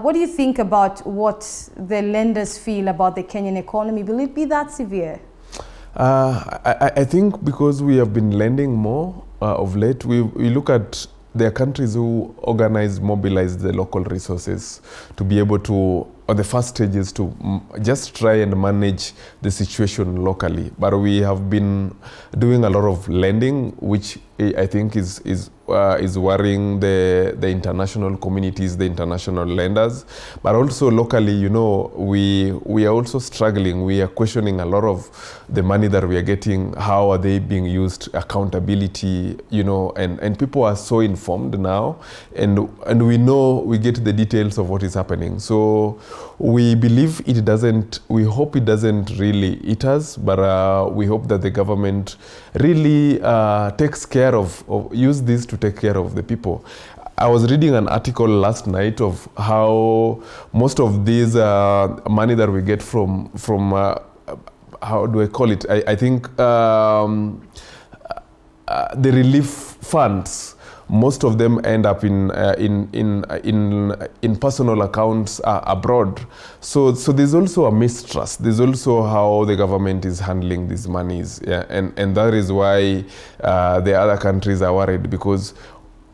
What do you think about what the lenders feel about the Kenyan economy? Will it be that severe? I think because we have been lending more of late, we look at there are countries who mobilize the local resources to be able to, on the first stages, to just try and manage the situation locally. But we have been doing a lot of lending, which I think is worrying the international communities, the international lenders. But also locally, you know, we are also struggling. We are questioning a lot of the money that we are getting. How are they being used? Accountability, you know, and people are so informed now, and we know, we get the details of what is happening. So we believe it doesn't, we hope it doesn't really eat us, but we hope that the government really takes care of use this to take care of the people. I was reading an article last night of how most of these money that we get from how do I call it? I think the relief funds, most of them end up in personal accounts abroad. So there's also a mistrust. There's also how the government is handling these monies, yeah? And that is why the other countries are worried, because,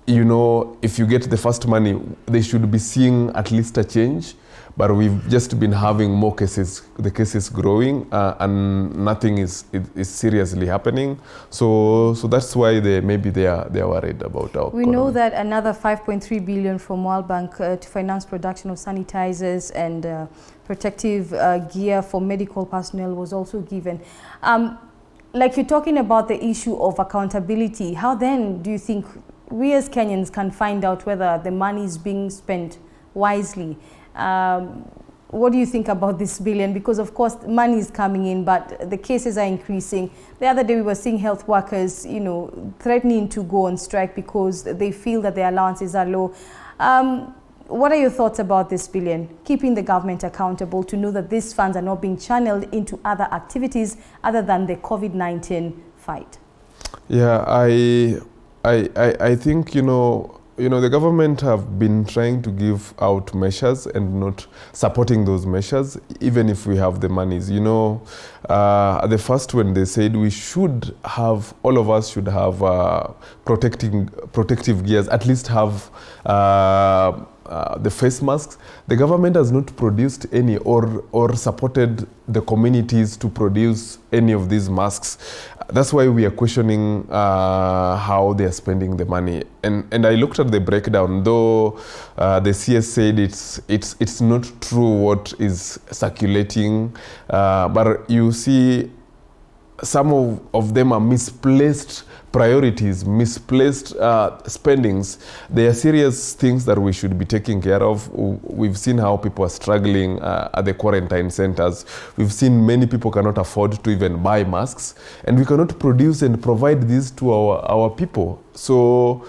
you know, if you get the first money, they should be seeing at least a change. But we've just been having more cases, the cases growing, and nothing is seriously happening. So that's why they are worried about our We know that another 5.3 billion from World Bank to finance production of sanitizers and protective gear for medical personnel was also given. Like you're talking about the issue of accountability, how then do you think we as Kenyans can find out whether the money is being spent wisely? What do you think about this billion? Because of course money is coming in, but the cases are increasing. The other day we were seeing health workers, you know, threatening to go on strike because they feel that their allowances are low. What are your thoughts about this billion? Keeping the government accountable to know that these funds are not being channeled into other activities other than the COVID-19 fight. Yeah, I think, you know, the government have been trying to give out measures and not supporting those measures, even if we have the monies. You know, at the first when they said we should have, all of us should have protective gears, at least have the face masks. The government has not produced any or supported the communities to produce any of these masks. That's why we are questioning how they are spending the money. And I looked at the breakdown, though the CS said it's not true what is circulating, but you see some of them are misplaced priorities, misplaced spendings. They are serious things that we should be taking care of. We've seen how people are struggling at the quarantine centers. We've seen many people cannot afford to even buy masks, and we cannot produce and provide these to our people. So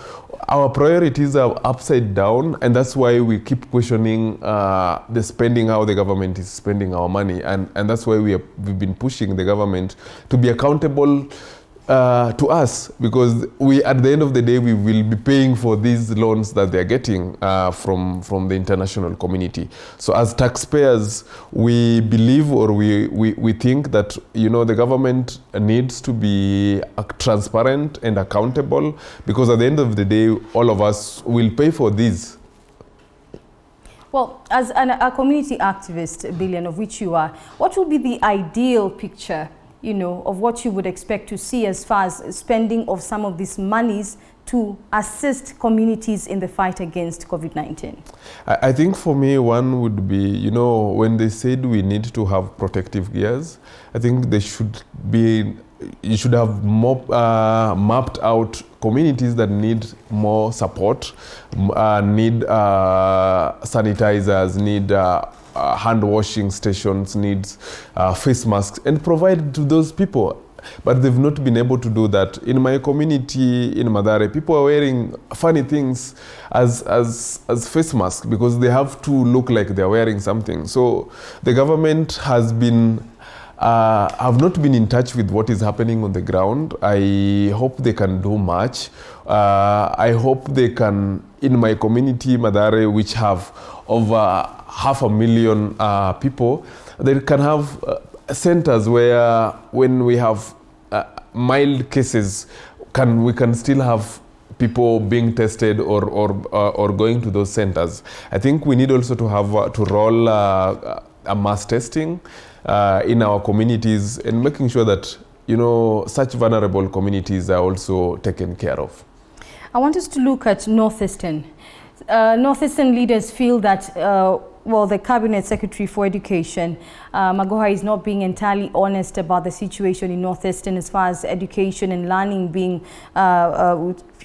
our priorities are upside down, and that's why we keep questioning the spending, how the government is spending our money, and that's why we've been pushing the government to be accountable to us, because we, at the end of the day, we will be paying for these loans that they're getting from the international community. So as taxpayers, we believe, or we think that, the government needs to be transparent and accountable, because at the end of the day, all of us will pay for these. Well, as a community activist, Billion, of which you are, what would be the ideal picture of what you would expect to see as far as spending of some of these monies to assist communities in the fight against COVID-19? I think for me, one would be, when they said we need to have protective gears, I think they should be, you should have more mapped out communities that need more support, need sanitizers, need hand washing stations, needs face masks, and provide to those people. But they've not been able to do that. In my community in Mathare, people are wearing funny things as face masks because they have to look like they're wearing something. So the government has been have not been in touch with what is happening on the ground. I hope they can do much. I hope they can, in my community, Mathare, which have over 500,000 people, they can have centers where, when we have mild cases, we can still have people being tested or going to those centers. I think we need also to have to roll a mass testing in our communities, and making sure that such vulnerable communities are also taken care of. I want us to look at Northeastern. Northeastern leaders feel that the Cabinet Secretary for Education, Magoha, is not being entirely honest about the situation in Northeastern as far as education and learning being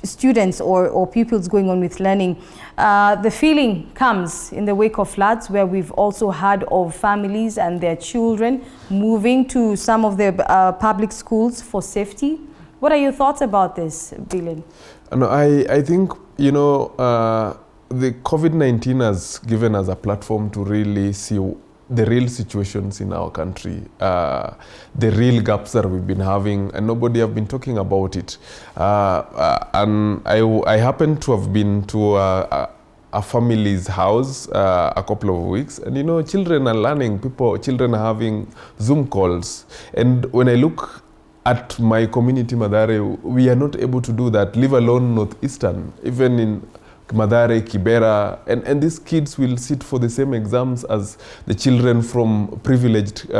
students or pupils going on with learning. The feeling comes in the wake of floods, where we've also heard of families and their children moving to some of the public schools for safety. What are your thoughts about this, Billion? I think, the COVID-19 has given us a platform to really see the real situations in our country, the real gaps that we've been having, and nobody have been talking about it. And I happened to have been to a family's house a couple of weeks, and children are learning, children are having Zoom calls. And when I look at my community, Mathare, we are not able to do that, leave alone Northeastern, even in Mathare, Kibera, and these kids will sit for the same exams as the children from privileged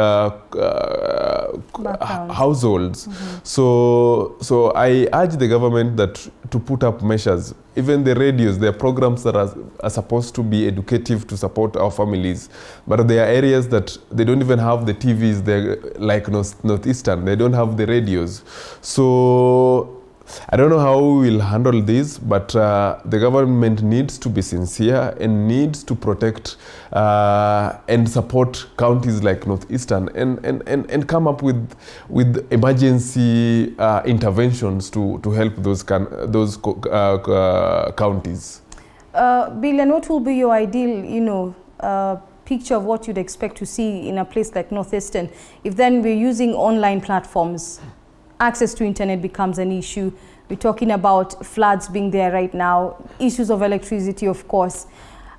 households. Mm-hmm. So I urge the government to put up measures. Even the radios, there are programs that are supposed to be educative to support our families, but there are areas that they don't even have the TVs. They're like Northeastern, they don't have the radios. So I don't know how we will handle this, but the government needs to be sincere and needs to protect and support counties like Northeastern and come up with emergency interventions to help those counties. Billion, what will be your ideal, picture of what you'd expect to see in a place like Northeastern if then we're using online platforms? Access to internet becomes an issue. We're talking about floods being there right now, issues of electricity, of course.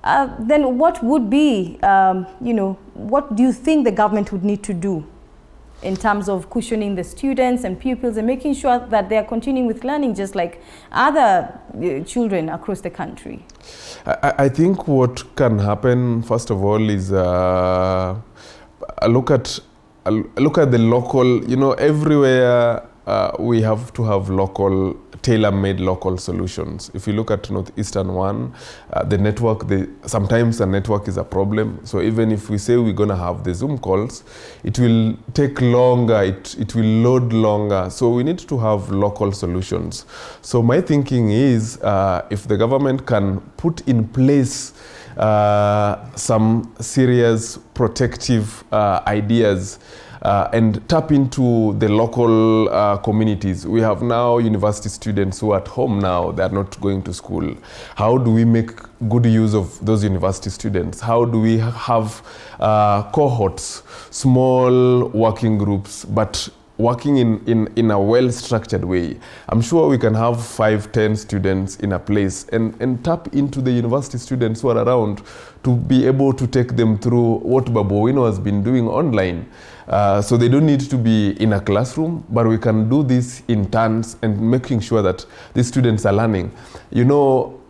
Then what would be, what do you think the government would need to do in terms of cushioning the students and pupils and making sure that they are continuing with learning just like other children across the country? I think what can happen, first of all, is look at the local, everywhere we have to have local, tailor-made local solutions. If you look at Northeastern one, the network, sometimes the network is a problem. So even if we say we're going to have the Zoom calls, it will take longer, it will load longer. So we need to have local solutions. So my thinking is if the government can put in place some serious protective ideas and tap into the local communities. We have now university students who are at home now, they are not going to school. How do we make good use of those university students? How do we have cohorts, small working groups, but working in a well-structured way? I'm sure we can have 5-10 students in a place and tap into the university students who are around to be able to take them through what Babu Owino has been doing online. So they don't need to be in a classroom, but we can do this in turns and making sure that the students are learning. You know,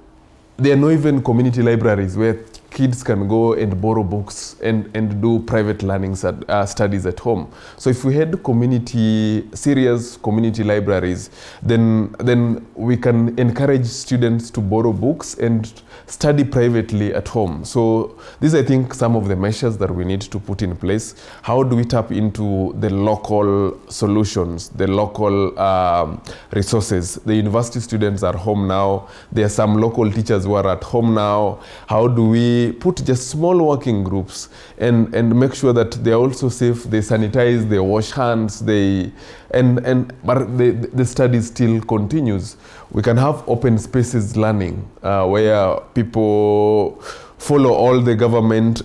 there are no even community libraries where kids can go and borrow books and do private learning studies at home. So if we had serious community libraries, then we can encourage students to borrow books and study privately at home. So these, I think, some of the measures that we need to put in place. How do we tap into the local solutions, the local resources? The university students are home now. There are some local teachers who are at home now. How do we put just small working groups and make sure that they're also safe, they sanitize, they wash hands, but the study still continues. We can have open spaces learning where people follow all the government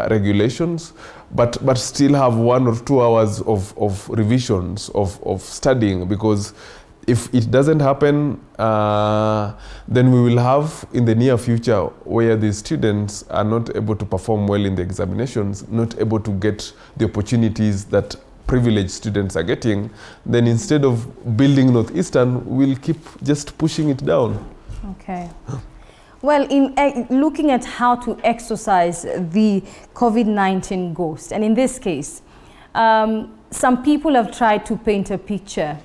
regulations, but still have 1 or 2 hours of revisions, of studying, because if it doesn't happen, then we will have in the near future where the students are not able to perform well in the examinations, not able to get the opportunities that privileged students are getting. Then instead of building Northeastern, we'll keep just pushing it down. Okay. Well, in looking at how to exorcise the COVID-19 ghost, and in this case, some people have tried to paint a picture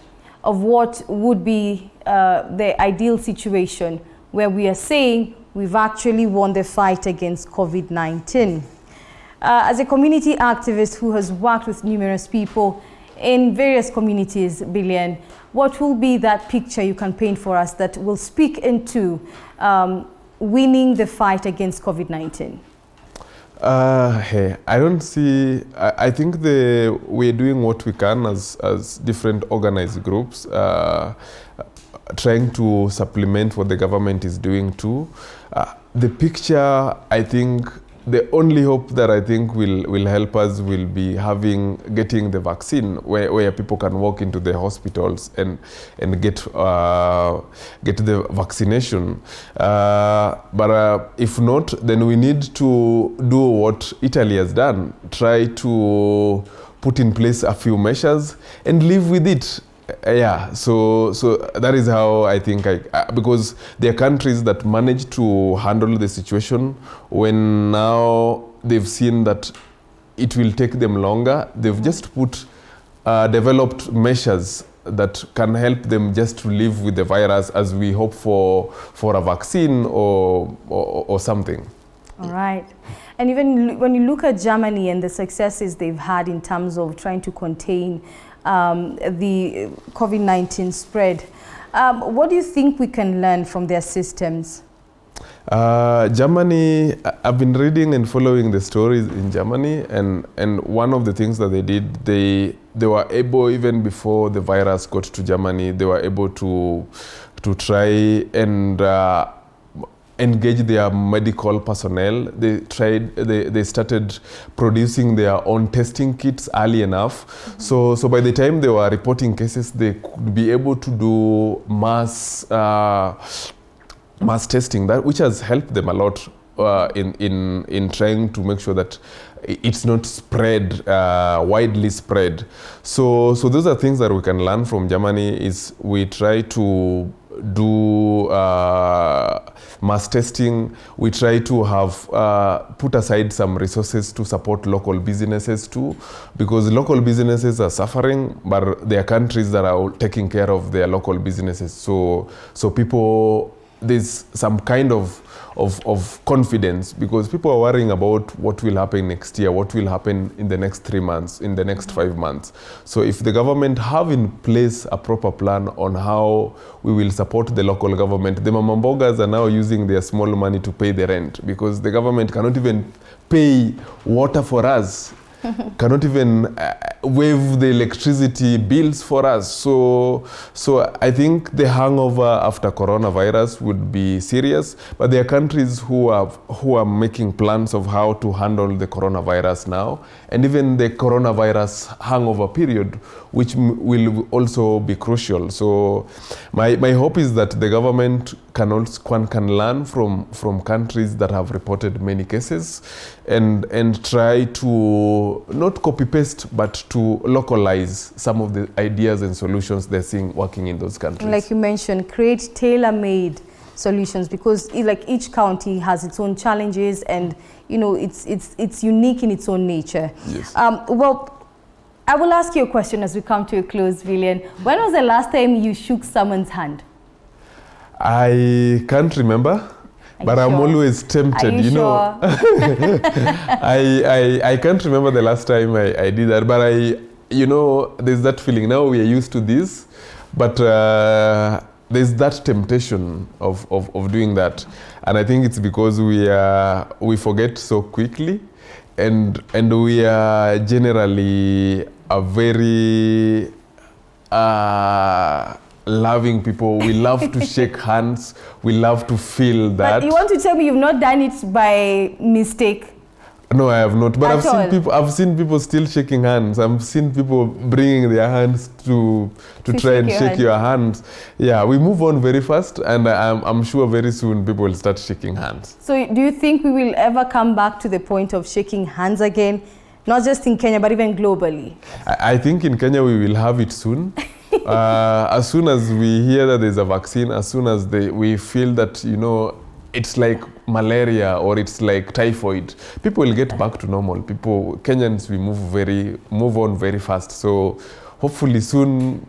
of what would be the ideal situation where we are saying we've actually won the fight against COVID-19. As a community activist who has worked with numerous people in various communities, Billion, what will be that picture you can paint for us that will speak into winning the fight against COVID-19? I don't see, I think we're doing what we can as different organized groups, trying to supplement what the government is doing too. The picture, I think, the only hope that I think will help us will be getting the vaccine where people can walk into the hospitals and get the vaccination. But if not, then we need to do what Italy has done, try to put in place a few measures and live with it. Yeah, so that is how I think because there are countries that manage to handle the situation when now they've seen that it will take them longer. They've just developed measures that can help them just to live with the virus as we hope for a vaccine or something. All right. And even when you look at Germany and the successes they've had in terms of trying to contain the COVID-19 spread, what do you think we can learn from their systems? Germany, I've been reading and following the stories in Germany, and one of the things that they did, they were able, even before the virus got to Germany, they were able to try and engage their medical personnel. They started producing their own testing kits early enough. Mm-hmm. So by the time they were reporting cases, they could be able to do mass testing, which has helped them a lot in trying to make sure that it's not spread, widely spread. So those are things that we can learn from Germany. Is we try to do mass testing. We try to have put aside some resources to support local businesses too, because local businesses are suffering, but there are countries that are taking care of their local businesses. So people, there's some kind of confidence, because people are worrying about what will happen next year, what will happen in the next 3 months, in the next 5 months. So if the government have in place a proper plan on how we will support the local government, the mama mbogas are now using their small money to pay the rent, because the government cannot even pay water for us, cannot even waive the electricity bills for us. So I think the hangover after coronavirus would be serious, but there are countries who are making plans of how to handle the coronavirus now, and even the coronavirus hangover period, which will also be crucial. So my hope is that the government can learn from countries that have reported many cases, and try to not copy paste, but to localize some of the ideas and solutions they're seeing working in those countries. Like you mentioned, create tailor-made solutions, because like each county has its own challenges, and it's unique in its own nature. Yes. Well, I will ask you a question as we come to a close, Villian. When was the last time you shook someone's hand? I can't remember. But I'm always tempted, Are you know. I can't remember the last time I did that, but there's that feeling. Now we are used to this, but there's that temptation of doing that, and I think it's because we forget so quickly, and we are generally a very loving people. We love to shake hands. We love to feel that. But you want to tell me you've not done it by mistake? No, I have not. But At I've seen people still shaking hands. I've seen people bringing their hands to try and shake your hands. Yeah, we move on very fast, and I'm sure very soon people will start shaking hands. So do you think we will ever come back to the point of shaking hands again? Not just in Kenya, but even globally? I think in Kenya we will have it soon. As soon as we hear that there's a vaccine, as soon as we feel that, it's like malaria or it's like typhoid, people will get back to normal. Kenyans, we move on very fast. So hopefully soon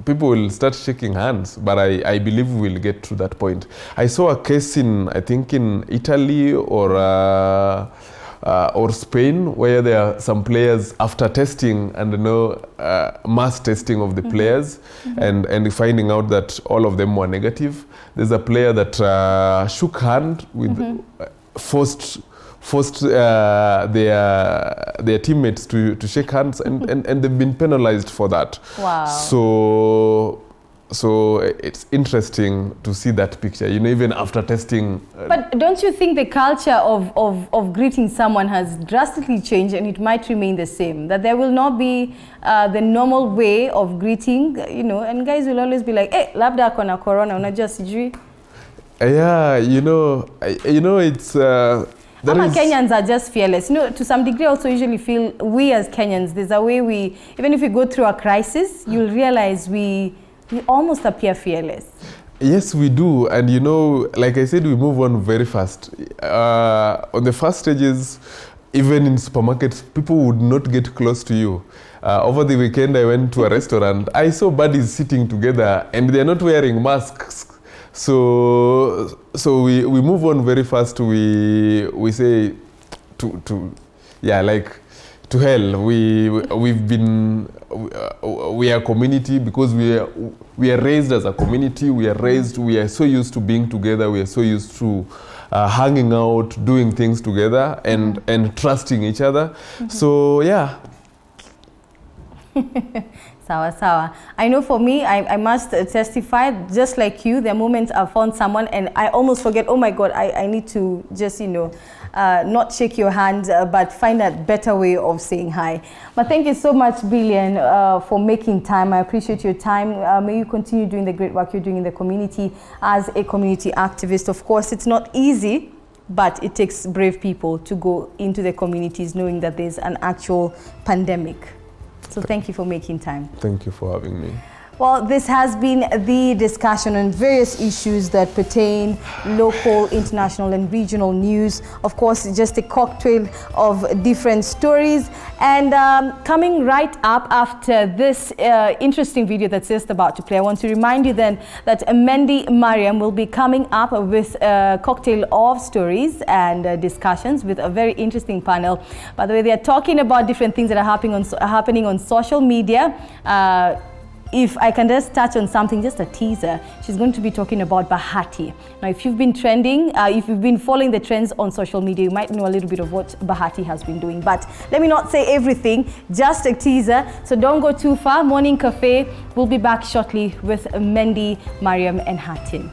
people will start shaking hands, but I believe we will get to that point. I saw a case I think in Italy or Spain, where there are some players after testing and mass testing of the players, and finding out that all of them were negative. There's a player that shook hand with forced their teammates to shake hands, and they've been penalized for that. Wow. So it's interesting to see that picture, even after testing. But don't you think the culture of greeting someone has drastically changed, and it might remain the same? That there will not be the normal way of greeting, and guys will always be like, hey, labda kona corona, unajua sijui. Yeah, it's... Kenyans are just fearless. To some degree, I also usually feel we as Kenyans, there's a way even if we go through a crisis, you'll realize we almost appear fearless. Yes, we do. And like I said, we move on very fast. On the first stages, even in supermarkets, people would not get close to you. Over the weekend, I went to a restaurant. I saw buddies sitting together and they're not wearing masks. So we move on very fast. We say to hell. We are a community, because we are raised as a community. We are so used to being together. We are so used to hanging out, doing things together, and trusting each other. So yeah. Sawa. I know for me, I must testify, just like you, there are moments I've found someone and I almost forget, oh my God, I need to just, not shake your hand, but find a better way of saying hi. But thank you so much, Villian, for making time. I appreciate your time. May you continue doing the great work you're doing in the community as a community activist. Of course, it's not easy, but it takes brave people to go into the communities knowing that there's an actual pandemic. So thank you for making time. Thank you for having me. Well, this has been the discussion on various issues that pertain local, international and regional news. Of course, just a cocktail of different stories. And coming right up after this interesting video that's just about to play, I want to remind you then that Mendi Mariam will be coming up with a cocktail of stories and discussions with a very interesting panel. By the way, they are talking about different things that are happening on social media. If I can just touch on something, just a teaser, she's going to be talking about Bahati. Now, if you've been trending, if you've been following the trends on social media, you might know a little bit of what Bahati has been doing. But let me not say everything, just a teaser. So don't go too far. Morning Cafe will be back shortly with Mendi, Mariam and Hatim.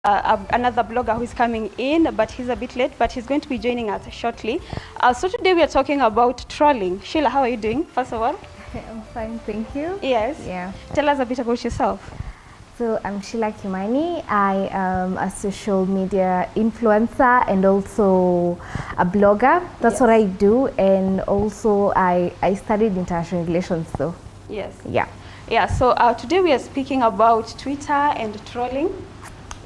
another blogger who is coming in, but he's a bit late, but he's going to be joining us shortly. So today we are talking about trolling. Sheila, how are you doing, first of all? I'm fine, thank you. Yes. Yeah. Tell us a bit about yourself. So I'm Sheila Kimani. I am a social media influencer and also a blogger. That's what I do. And also I studied international relations though. Yes. Yeah. Yeah, so today we are speaking about Twitter and trolling.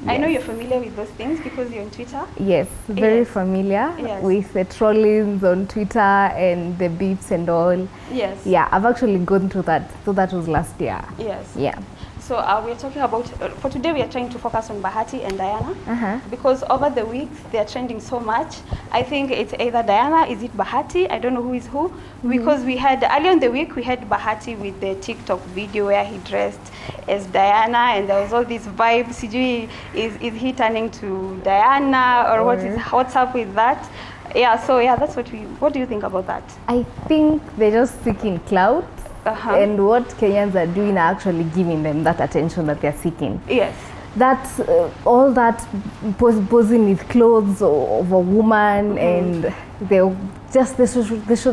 Yes. I know you're familiar with those things because you're on Twitter. Yes, very familiar with the trollings on Twitter and the beefs and all. Yes. Yeah, I've actually gone through that. So that was last year. Yes. Yeah. So we're talking about, for today we are trying to focus on Bahati and Diana because over the weeks they are trending so much. I think it's either Diana, is it Bahati? I don't know who is who. Because we had, earlier in the week we had Bahati with the TikTok video where he dressed as Diana and there was all these vibes. Is he turning to Diana or what's up with that? Yeah, so yeah, that's what do you think about that? I think they're just seeking clout. And what Kenyans are doing are actually giving them that attention that they're seeking. Yes. That's all that posing with clothes of a woman and the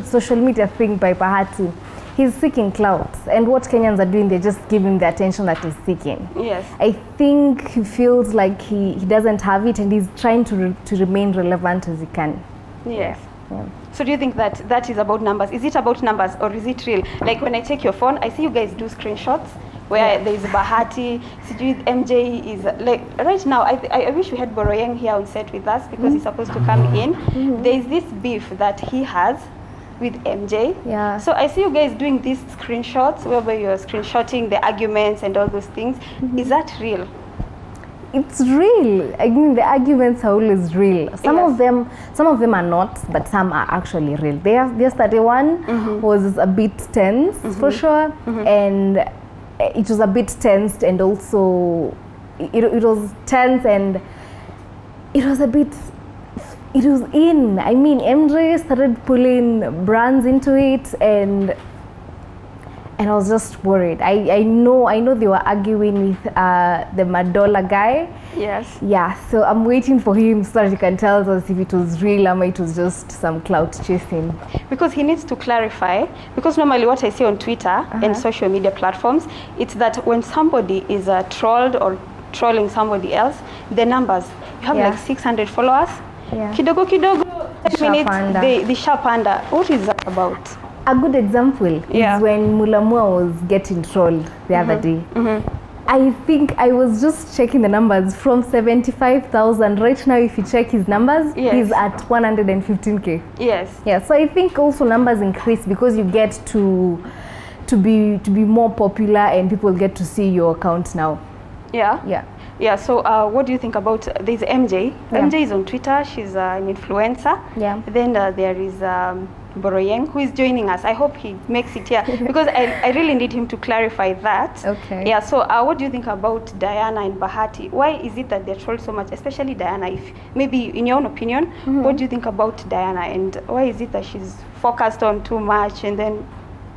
social media thing by Bahati. He's seeking clout. And what Kenyans are doing, they're just giving the attention that he's seeking. Yes. I think he feels like he doesn't have it and he's trying to remain relevant as he can. Yes. Yeah. So do you think that is about numbers? Is it about numbers or is it real? Like when I take your phone, I see you guys do screenshots where there is Bahati, MJ is like, right now, I wish we had Boroyeng here on set with us because he's supposed to come in. There is this beef that he has with MJ. Yeah. So I see you guys doing these screenshots where you're screenshotting the arguments and all those things. Is that real? It's real. I mean, the arguments are always real. Some of them are not, but some are actually real. Yesterday one was a bit tense for sure, and it was a bit tensed, and also it was tense, and it was a bit. It was in. I mean, MJ started pulling brands into it, and I was just worried. I know they were arguing with the Madola guy. Yes. Yeah, so I'm waiting for him so that he can tell us if it was real or it was just some clout chasing. Because he needs to clarify, because normally what I see on Twitter and social media platforms, it's that when somebody is trolled or trolling somebody else, the numbers, you have like 600 followers. Yeah. Kidogo, 10 minutes, they sharp under. What is that about? A good example is when Mulamua was getting trolled the other day. I think I was just checking the numbers from 75,000. Right now, if you check his numbers, he's at 115K. Yes. Yeah. So I think also numbers increase because you get to be more popular and people get to see your account now. Yeah. Yeah. Yeah, so what do you think about, there's MJ. MJ is on Twitter, she's an influencer. Yeah. Then there is Boroyeng, who is joining us. I hope he makes it here because I really need him to clarify that. Okay. Yeah, so what do you think about Diana and Bahati? Why is it that they're trolled so much, especially Diana? If maybe in your own opinion, what do you think about Diana and why is it that she's focused on too much? And then,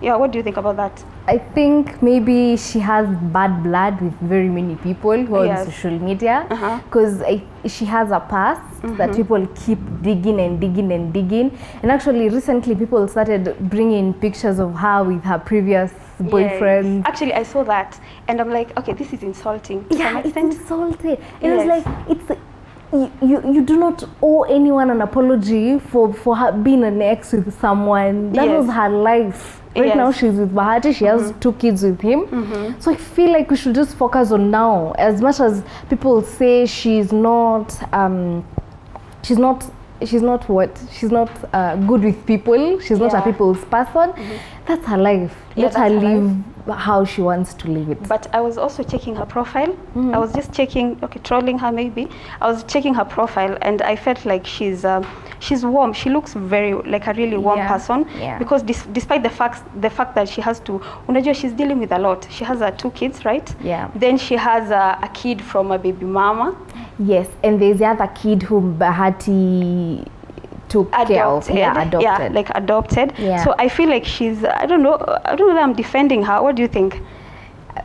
yeah, what do you think about that? I think maybe she has bad blood with very many people who are on social media because she has a past that people keep digging and digging and digging. And actually recently people started bringing pictures of her with her previous boyfriend. Actually, I saw that and I'm like, okay, this is insulting. Yeah, it's insulting. It was like, you do not owe anyone an apology for her being an ex with someone. That was her life. Right now she's with Bahati, she has 2 kids with him. So I feel like we should just focus on now. As much as people say she's not good with people, she's not a people's person, that's her life. Let her live how she wants to live it. But I was also checking her profile. I was just checking, trolling her maybe. I was checking her profile and I felt like she's warm. She looks very like a really warm person because despite the fact that she has to, she's dealing with a lot. She has 2 kids, right? Yeah. Then she has a kid from a baby mama. Yes, and there's the other kid whom Bahati took care of. Adopted. Yeah, like adopted. Yeah. So I feel like she's, I don't know whether I'm defending her. What do you think?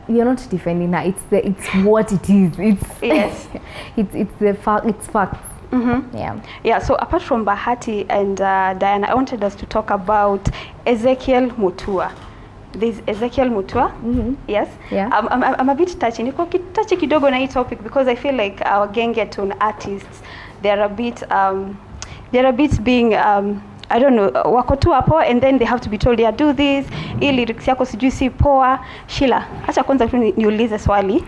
you're not defending her. It's what it is. It's Yes. it's the fact. It's facts. Yeah. Yeah, so apart from Bahati and Diana, I wanted us to talk about Ezekiel Mutua. There's Ezekiel Mutua. Yes. Yeah. I'm a bit touchy. Niko touchy kidogo na hii topic because I feel like our gengetone artists, they're a bit being I don't know, wako tu hapo and then they have to be told, yeah, do this, hii lyrics yako sijui si poa. Sheila, acha kwanza tu niulize swali.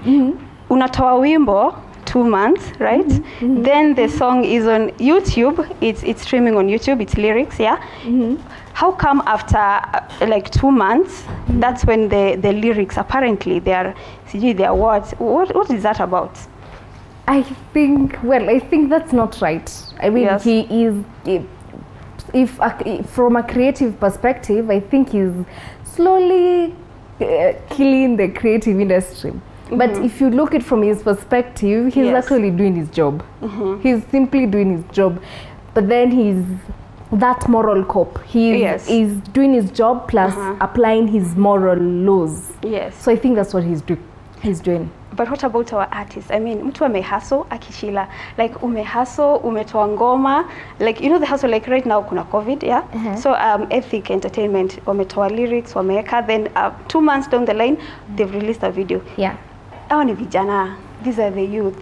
Unatoa wimbo 2 months, right? Then the song is on YouTube. It's streaming on YouTube. It's lyrics, yeah. How come after like 2 months, that's when the lyrics apparently they are what is that about? I think that's not right. I mean, Yes. he is, if from a creative perspective, I think he's slowly killing the creative industry. But if you look at it from his perspective, he's Yes. actually doing his job. He's simply doing his job. But then he's that moral cop. He's doing his job plus applying his moral laws. Yes. So I think that's what he's doing. But what about our artists? I mean, mtu amehaso akishila, like umehaso, umetoa ngoma, like you know the hustle, like right now kuna COVID, yeah. So Ethic Entertainment wametoa lyrics, wameweka, then 2 months down the line they've released a video. Yeah. Hawa ni vijana, these are the youth.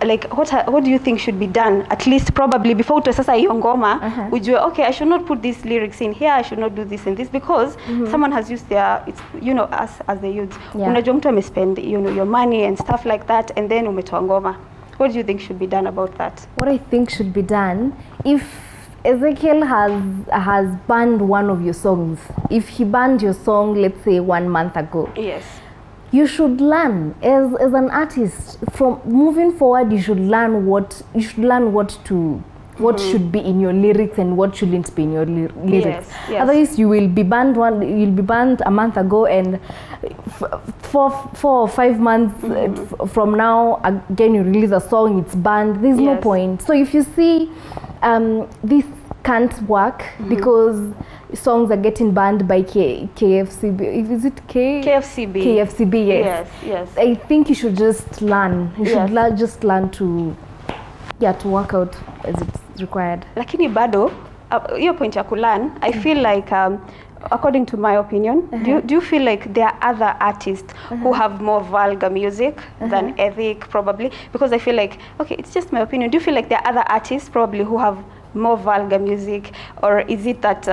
Like what do you think should be done, at least probably before utoe sasa hiyo ngoma, ujue okay, I should not put these lyrics in here, I should not do this and this because someone has used their, it's, you know, us as the youth. Unajua mtu amespend, you know, your money and stuff like that and then umetoa ngoma. What do you think should be done about that? What I think should be done, if Ezekiel has banned one of your songs, if he banned your song, let's say 1 month ago, yes, you should learn as an artist from moving forward. You should learn what should be in your lyrics and what shouldn't be in your lyrics. Yes. Otherwise, you'll be banned a month ago, and 4 or 5 months from now, again you release a song, it's banned. There's no point. So if you see this can't work because songs are getting banned by KFCB. Is it KFCB? KFCB, yes. Yes. I think you should just learn. You should just learn to work out as it's required. Lakini bado hiyo point ya kulearn, I feel like according to my opinion, do you feel like there are other artists who have more vulgar music than Ethic probably? Because I feel like, okay, it's just my opinion. Do you feel like there are other artists probably who have more vulgar music, or is it that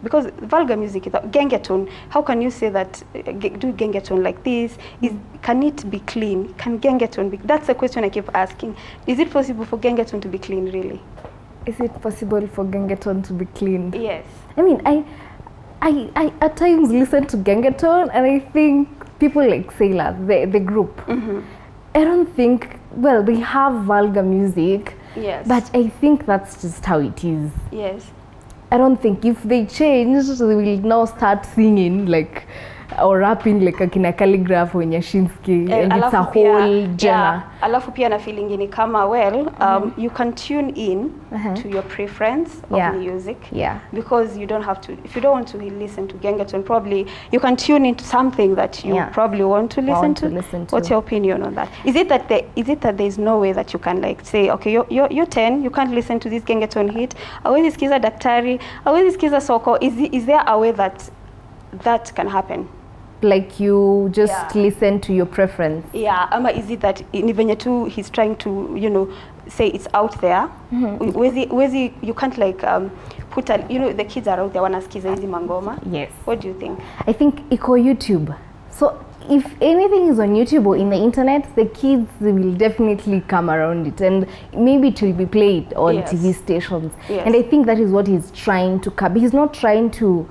because vulgar music is gengetone, how can you say that do gengetone like this? Can it be clean? Can gengetone be? That's the question I keep asking. Is it possible for gengetone to be clean, really? Is it possible for gengetone to be clean? Yes. I mean, I at times listen to gengetone and I think people like Sailor, the group, I don't think, well, they have vulgar music. Yes. But I think that's just how it is. Yes. I don't think if they change, they will now start singing like or rapping like akina Calligraph or Nyashinsky, and it's a whole genre. Alafu pia na feeling ni kama, well, you can tune in to your preference of music. Yeah. Because you don't have to, if you don't want to listen to gengetone, probably you can tune into something that you probably want to listen to. What's your opinion on that? Is it that there's no way that you can like say, okay, you're 10, you can't listen to this gengetone hit. Awezi sikiza daktari, awezi sikiza soko. Is there a way that can happen? Like you just listen to your preference. Yeah, ama is it that ni venye tu he's trying to, you know, say it's out there. Wezi you can't like put a, you know, the kids are out there wanasikiza hizi mangoma. Yes. What do you think? I think iko YouTube. So if anything is on YouTube or in the internet, the kids will definitely come around it, and maybe it will be played on TV stations. Yes. And I think that is what he's trying to curb. He's not trying to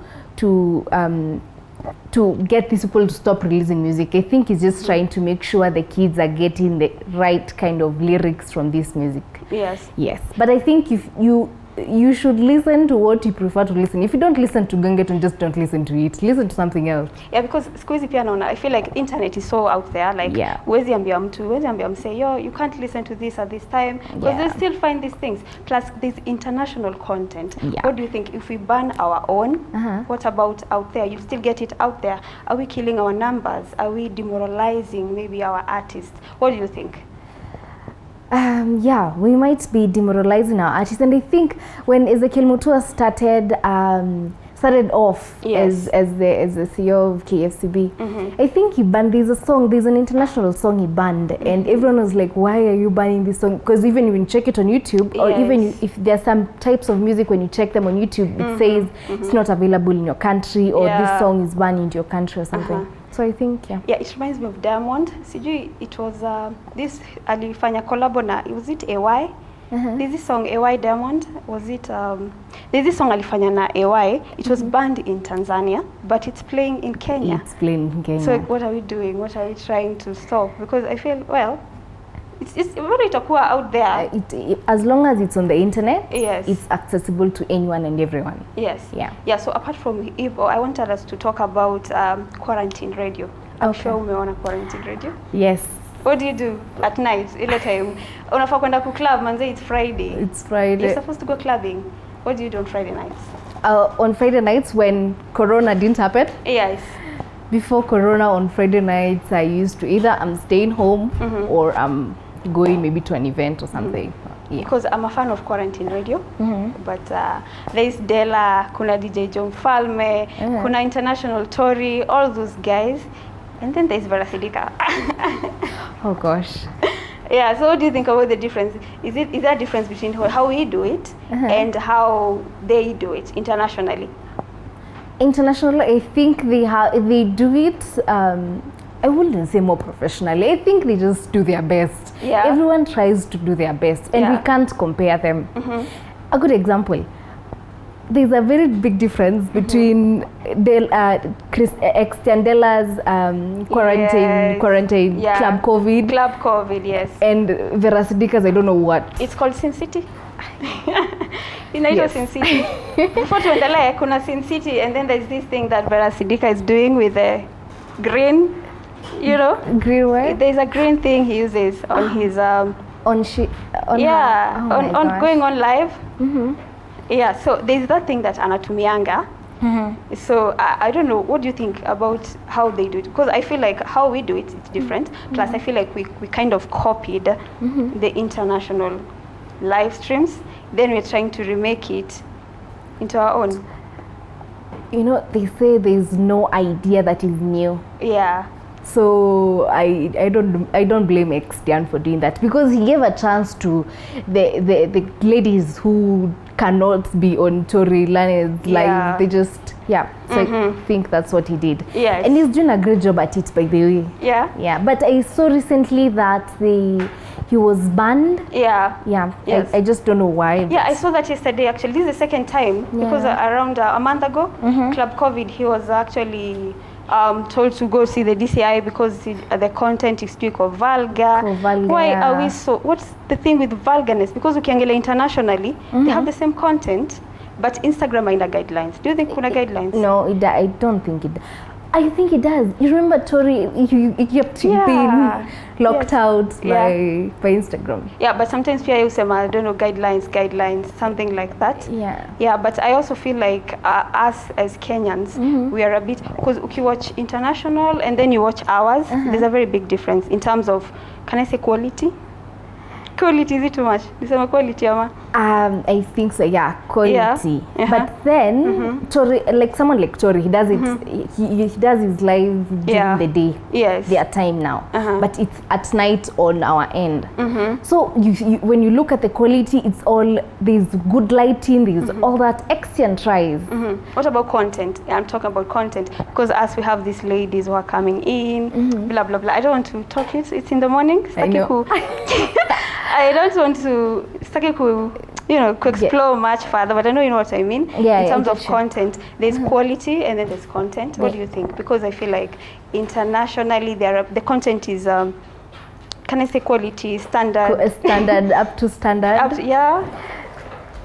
get these people to stop releasing music. I think he's just trying to make sure the kids are getting the right kind of lyrics from this music. Yes. Yes. But I think if you you should listen to what you prefer to listen. If you don't listen to Gangeton, just don't listen to it. Listen to something else. Yeah, because siku hizi pia naona, I feel like internet is so out there, like huwezi ambia mse, yo, you can't listen to this at this time, because they still find these things. Plus there's international content. What do you think, if we ban our own, what about out there? You still get it out there. Are we killing our numbers? Are we demoralizing maybe our artists? What do you think? Yeah, we might be demoralizing our artists, and I think when Ezekiel Mutua started off as the CEO of KFCB, I think he banned. There's an international song he banned, and everyone was like, "Why are you banning this song?" Because even when you check it on YouTube, or even if there are some types of music, when you check them on YouTube, it says it's not available in your country, or this song is banned in your country or something. So I think, yeah, it reminds me of Diamond. Sijui, it was this alifanya collabo na, was it AY? There's this song AY Diamond, was it there's this song alifanya na AY. It was banned in Tanzania, but it's playing in Kenya. It's playing in Kenya. So what are we doing? What are we trying to stop? Because I feel, well, it's very itakuwa out there. As long as it's on the internet, yes, it's accessible to anyone and everyone. Yes. Yeah. So apart from Evo, I wanted us to talk about quarantine radio. I'm sure umeona quarantine radio. Yes. What do you do at night? Ile time unafaa kwenda ku club, manze, it's Friday. It's Friday. You're supposed to go clubbing. What do you do on Friday nights? On Friday nights when Corona didn't happen. Yes. Before Corona, on Friday nights, I used to either I'm staying home or I'm going maybe to an event or something. Yeah. Because I'm a fan of quarantine radio, but there's Dela, kuna DJ John Falme, kuna International Tory, all those guys, and then there's Verasidika. Oh gosh. Yeah, so what do you think about the difference? Is there a difference between how we do it and how they do it internationally? Internationally, I think they do it, I wouldn't say more professionally. I think they just do their best. Yeah. Everyone tries to do their best, and we can't compare them. A good example, there's a very big difference between Christian Dela's quarantine Club COVID, yes, and Verasidika's I don't know what. It's called Sin City. Inaitwa Sin City. Before tuendelee, kuna Sin City, and then there's this thing that Verasidika is doing with the green, you know, green what? There's a green thing he uses on his going on live. Yeah, so there's that thing that anatumianga. So I don't know, what do you think about how they do it? Because I feel like how we do it, it's different. Plus I feel like we kind of copied the international live streams. Then we're trying to remake it into our own. You know, they say there's no idea that is new. Yeah. So I don't blame Xtian for doing that, because he gave a chance to the ladies who cannot be on Tory Lane's live. They just so I think that's what he did. Yes. And he's doing a great job at it, by the way. Yeah. But I saw recently that he was banned. Yeah. Yes. I just don't know why. Yeah, I saw that yesterday actually. This is the second time because around a month ago, Club COVID, he was actually told to go see the DCI because the content is too vulgar. Why are we so? What's the thing with vulgarness? Because ukiangalia internationally, they have the same content, but Instagram ainda guidelines. Do you think kuna guidelines? No, I don't think it. I think it does. You remember Tory? You kept being locked out by Instagram. Yeah, but sometimes people say, I don't know, guidelines, something like that. Yeah, but I also feel like us as Kenyans, we are a bit, because if you watch international and then you watch ours, there's a very big difference in terms of, can I say quality? Quality, is it too much? Nisema quality ama? I think so, quality. But then Tory, like someone like Tory, he does it. He does his live during the day. Yes. Their time now, but it's at night on our end. So you when you look at the quality, it's all there's good lighting. There's all that. Xtian tries. What about content? I'm talking about content because as we have these ladies who are coming in, blah blah blah. I don't want to talk it. It's in the morning. I know. I don't want to explore much further, but I know you know what I mean. In terms of content, there's quality and then there's content. What do you think? Because I feel like internationally the content is can I say quality, standard? Standard, up to standard.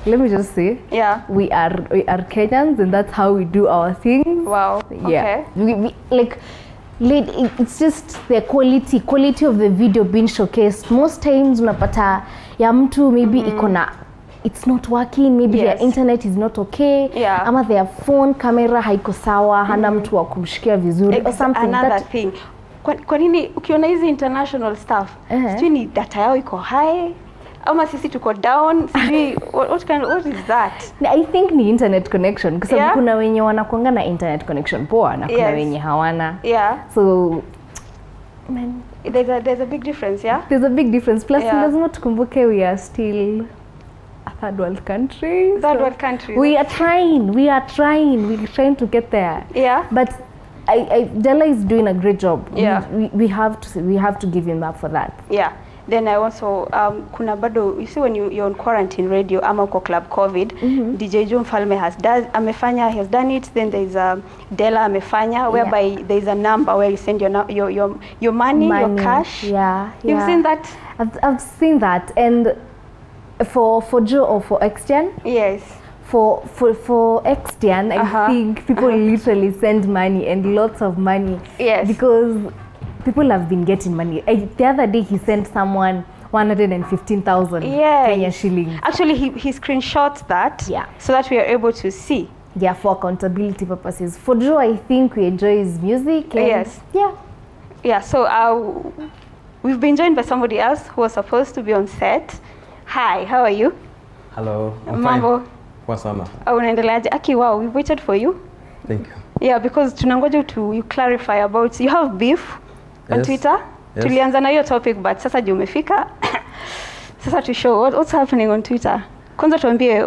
let me just say, we are Kenyans, and that's how we do our things. Wow. Yeah. We like, it's just the quality of the video being showcased. Most times unapata ya mtu maybe ikona, it's not working, maybe their internet is not okay, ama their phone camera haiko sawa, hana mtu wa kumshikia vizuri or something. Another thing, kwa nini ukiona hizi international stuff, sijui ni data yao iko high ama sisi tuko down, sijui what is that? I think ni internet connection, kwa sababu kuna wenye wanakuanga na internet connection poa na kuna wenye hawana. So man, there's a big difference, There's a big difference. Plus lazima tukumbuke we are still a third world country. World country. We are trying to get there. But Dela is doing a great job. We have to give him up for that. Then I also kuna bado, you see when you're on quarantine radio ama uko club COVID, DJ Joe Mfalme has done it. Then there's Dela amefanya, whereby there's a number where you send your money, your cash. You've seen that? I've seen that. And for Joe or for Xtian? Yes. For Xtian, I think people literally send money, and lots of money. Because people have been getting money. The other day he sent someone 115,000 Kenya shillings. Actually, he screenshots that so that we are able to see. For accountability purposes. For Joe, I think we enjoy his music. And So we've been joined by somebody else who was supposed to be on set. Hi, how are you? Hello, I'm Mambo. fine. Poa sana. Unaendeleaje? Aki, wow, we've waited for you. Thank you. Because tunangoja you clarify about, you have beef on Twitter. Tulianza na hiyo topic, but sasa juu umefika. Sasa to show what's happening on Twitter. Kwanza tuambie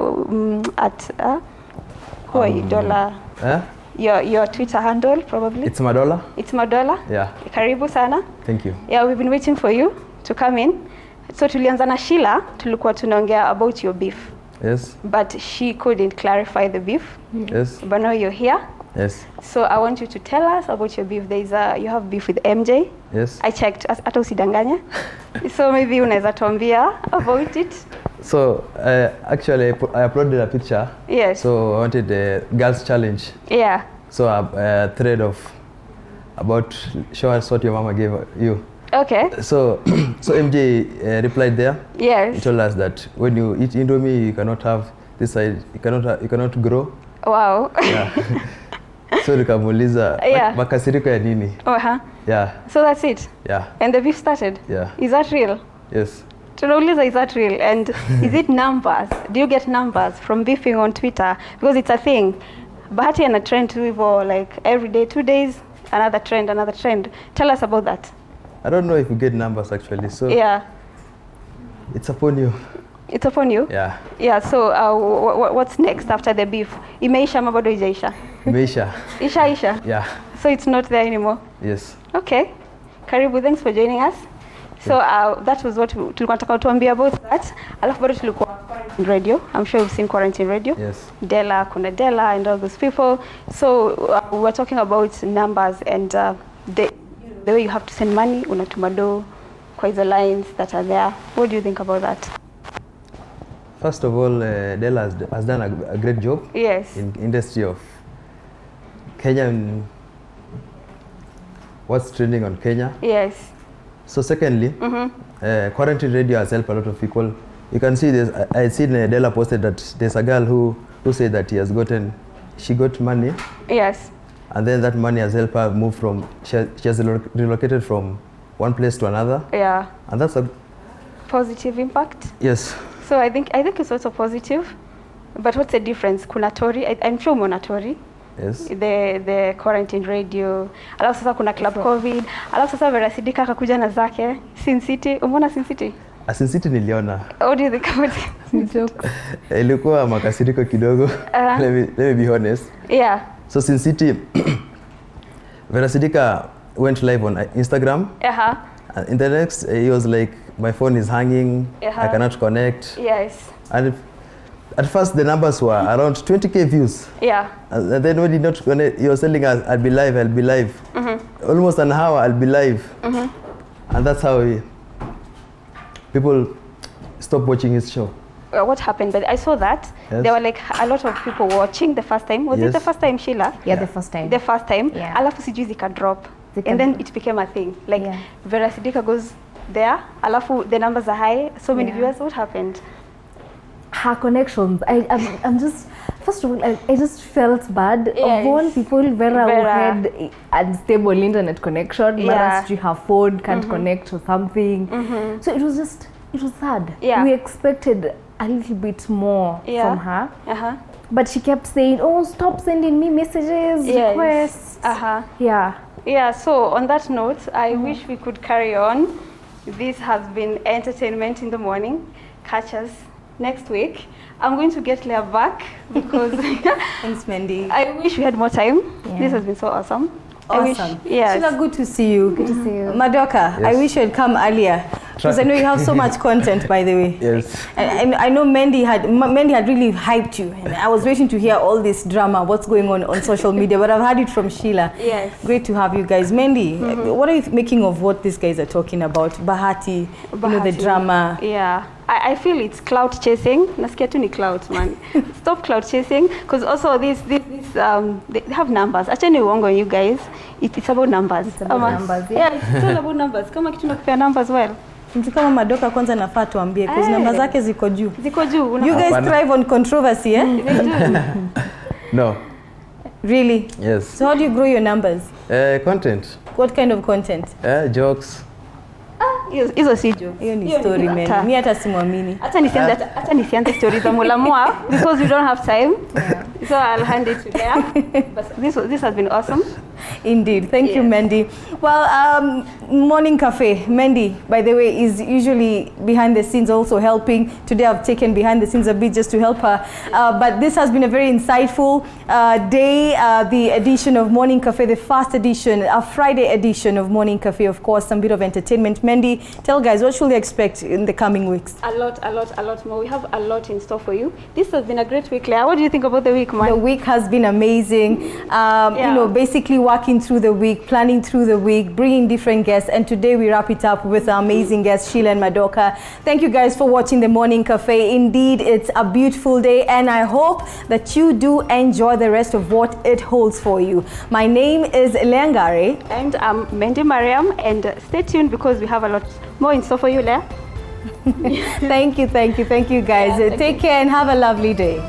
who are you, Dollar? Your Twitter handle probably? It's Madola. It's Madola? Yeah. Karibu sana. Thank you. We've been waiting for you to come in. So tulianza na Sheila, tulikuwa tunaongea about your beef. Yes. But she couldn't clarify the beef. Yes. But now you're here. Yes. So I want you to tell us about your beef. You have beef with MJ. Yes. I checked, hata usidanganye. So maybe unaweza tuambia about it. So actually I uploaded a picture. Yes. So I wanted a girls challenge. So a thread of about show us what your mama gave you. Okay. So MJ replied there. Yes. He told us that when you eat Indomie, you cannot have this side. You cannot grow. Wow. So nikamuuliza makasiriko ya nini? So that's it. And the beef started. Is that real? Yes. Tunauliza, is that real? And is it numbers? Do you get numbers from beefing on Twitter? Because it's a thing. Bahati ana trend hivyo, like every day, 2 days, another trend. Tell us about that. I don't know if you get numbers actually. So it's upon you. It's upon you? So what's next after the beef? Imeisha ama bado haijaisha? Imeisha. Isha? So it's not there anymore? Yes. Okay. Karibu, thanks for joining us. So that was what tulikuwa nataka tuambie about that. Alafu bado tulikuwa Quarantine Radio. I'm sure you've seen Quarantine Radio. Yes. Dela, kuna Dela and all those people. So we were talking about numbers and the way you have to send money, unatuma do kwa hizo lines that are there. What do you think about that? First of all, Dela has done a great job. Yes. In industry of Kenyan. What's trending on Kenya? Yes. So secondly, Quarantine Radio has helped a lot of people. You can see this. I seen Dela posted that there's a girl who said that she got money. Yes. And then that money has helped her move from. She has relocated from one place to another. And that's a positive impact. Yes. So I think it's also positive. But what's the difference? Kuna Tori, I'm sure umeona Tori. Yes. The Quarantine Radio. Alafu sasa kuna Club COVID. Alafu sasa Vera Sidika akakuja na zake. Sin City. Umeona Sin City? Sin City niliona. What do you think about it? Ilikuwa makasiriko kidogo. Let me be honest. So Sin City, Vera Sidika went live on Instagram. In the next, he was like, my phone is hanging. I cannot connect. Yes. And at first, the numbers were around 20k views. And then when he was telling us, I'll be live. Almost an hour, I'll be live. And that's how people stopped watching his show. what happened, but I saw that there were like a lot of people watching the first time. Was it the first time, Sheila? Yeah, the first time. The first time. Yeah. Alafu sijui zika drop. And then it became a thing. Like Vera Sidika goes there, alafu the numbers are high, so many viewers. What happened? Her connections. I'm just, first of all, I just felt bad. Of all people, Vera who had unstable internet connection, Mara her phone can't connect or something. So it was sad. We expected a little bit more from her. But she kept saying, oh, stop sending me messages, requests. Yeah, so on that note, I wish we could carry on. This has been Entertainment in the Morning. Catch us next week. I'm going to get Leah back because thanks, Mandy. I wish we had more time. This has been so awesome. Awesome. Yes. Sheila, good to see you. Good to see you. Madoka, I wish you had come earlier because I know you have so much content, by the way. Yes. And I know Mandy had really hyped you, and I was waiting to hear all this drama, what's going on social media, but I've heard it from Sheila. Yes. Great to have you guys. Mandy, what are you making of what these guys are talking about? Bahati, you know, the drama. Yeah. I feel it's clout chasing. Nasikia tu ni clout, man. Stop clout chasing, because also they have numbers. Acheni uongo, you guys. It's about numbers. It's about numbers. Yeah, it's all about numbers. Kama kitu nakupea numbers well. Mtu kama Madoka kwanza nafaa tuambie because namba zake ziko juu. Ziko juu. You guys thrive on controversy, eh? They do. No. Really? Yes. So how do you grow your numbers? Content. What kind of content? Jokes. Hizo si jokes. Hiyo ni story, man. Mimi hata simwamini. Hata nisianze stories za Mulamwa because we don't have time. So I'll hand it to Leah. But this has been awesome. Indeed. Thank you, Mandy. Well, Morning Cafe, Mandy, by the way, is usually behind the scenes also helping. Today I've taken behind the scenes a bit just to help her. But this has been a very insightful day, the edition of Morning Cafe, the first edition, a Friday edition of Morning Cafe, of course, some bit of entertainment. Mandy, tell guys, what should they expect in the coming weeks? A lot more. We have a lot in store for you. This has been a great week, Leah. What do you think about the week, man? The week has been amazing. You know, basically working through the week, planning through the week, bringing different guests, and today we wrap it up with our amazing guests, Sheila and Madoka. Thank you guys for watching the Morning Cafe. Indeed, it's a beautiful day, and I hope that you do enjoy the rest of what it holds for you. My name is Leah Ngari. And I'm Mandy Mariam, and stay tuned because we have a lot more in store for you, Leah. Thank you guys. Take care and have a lovely day.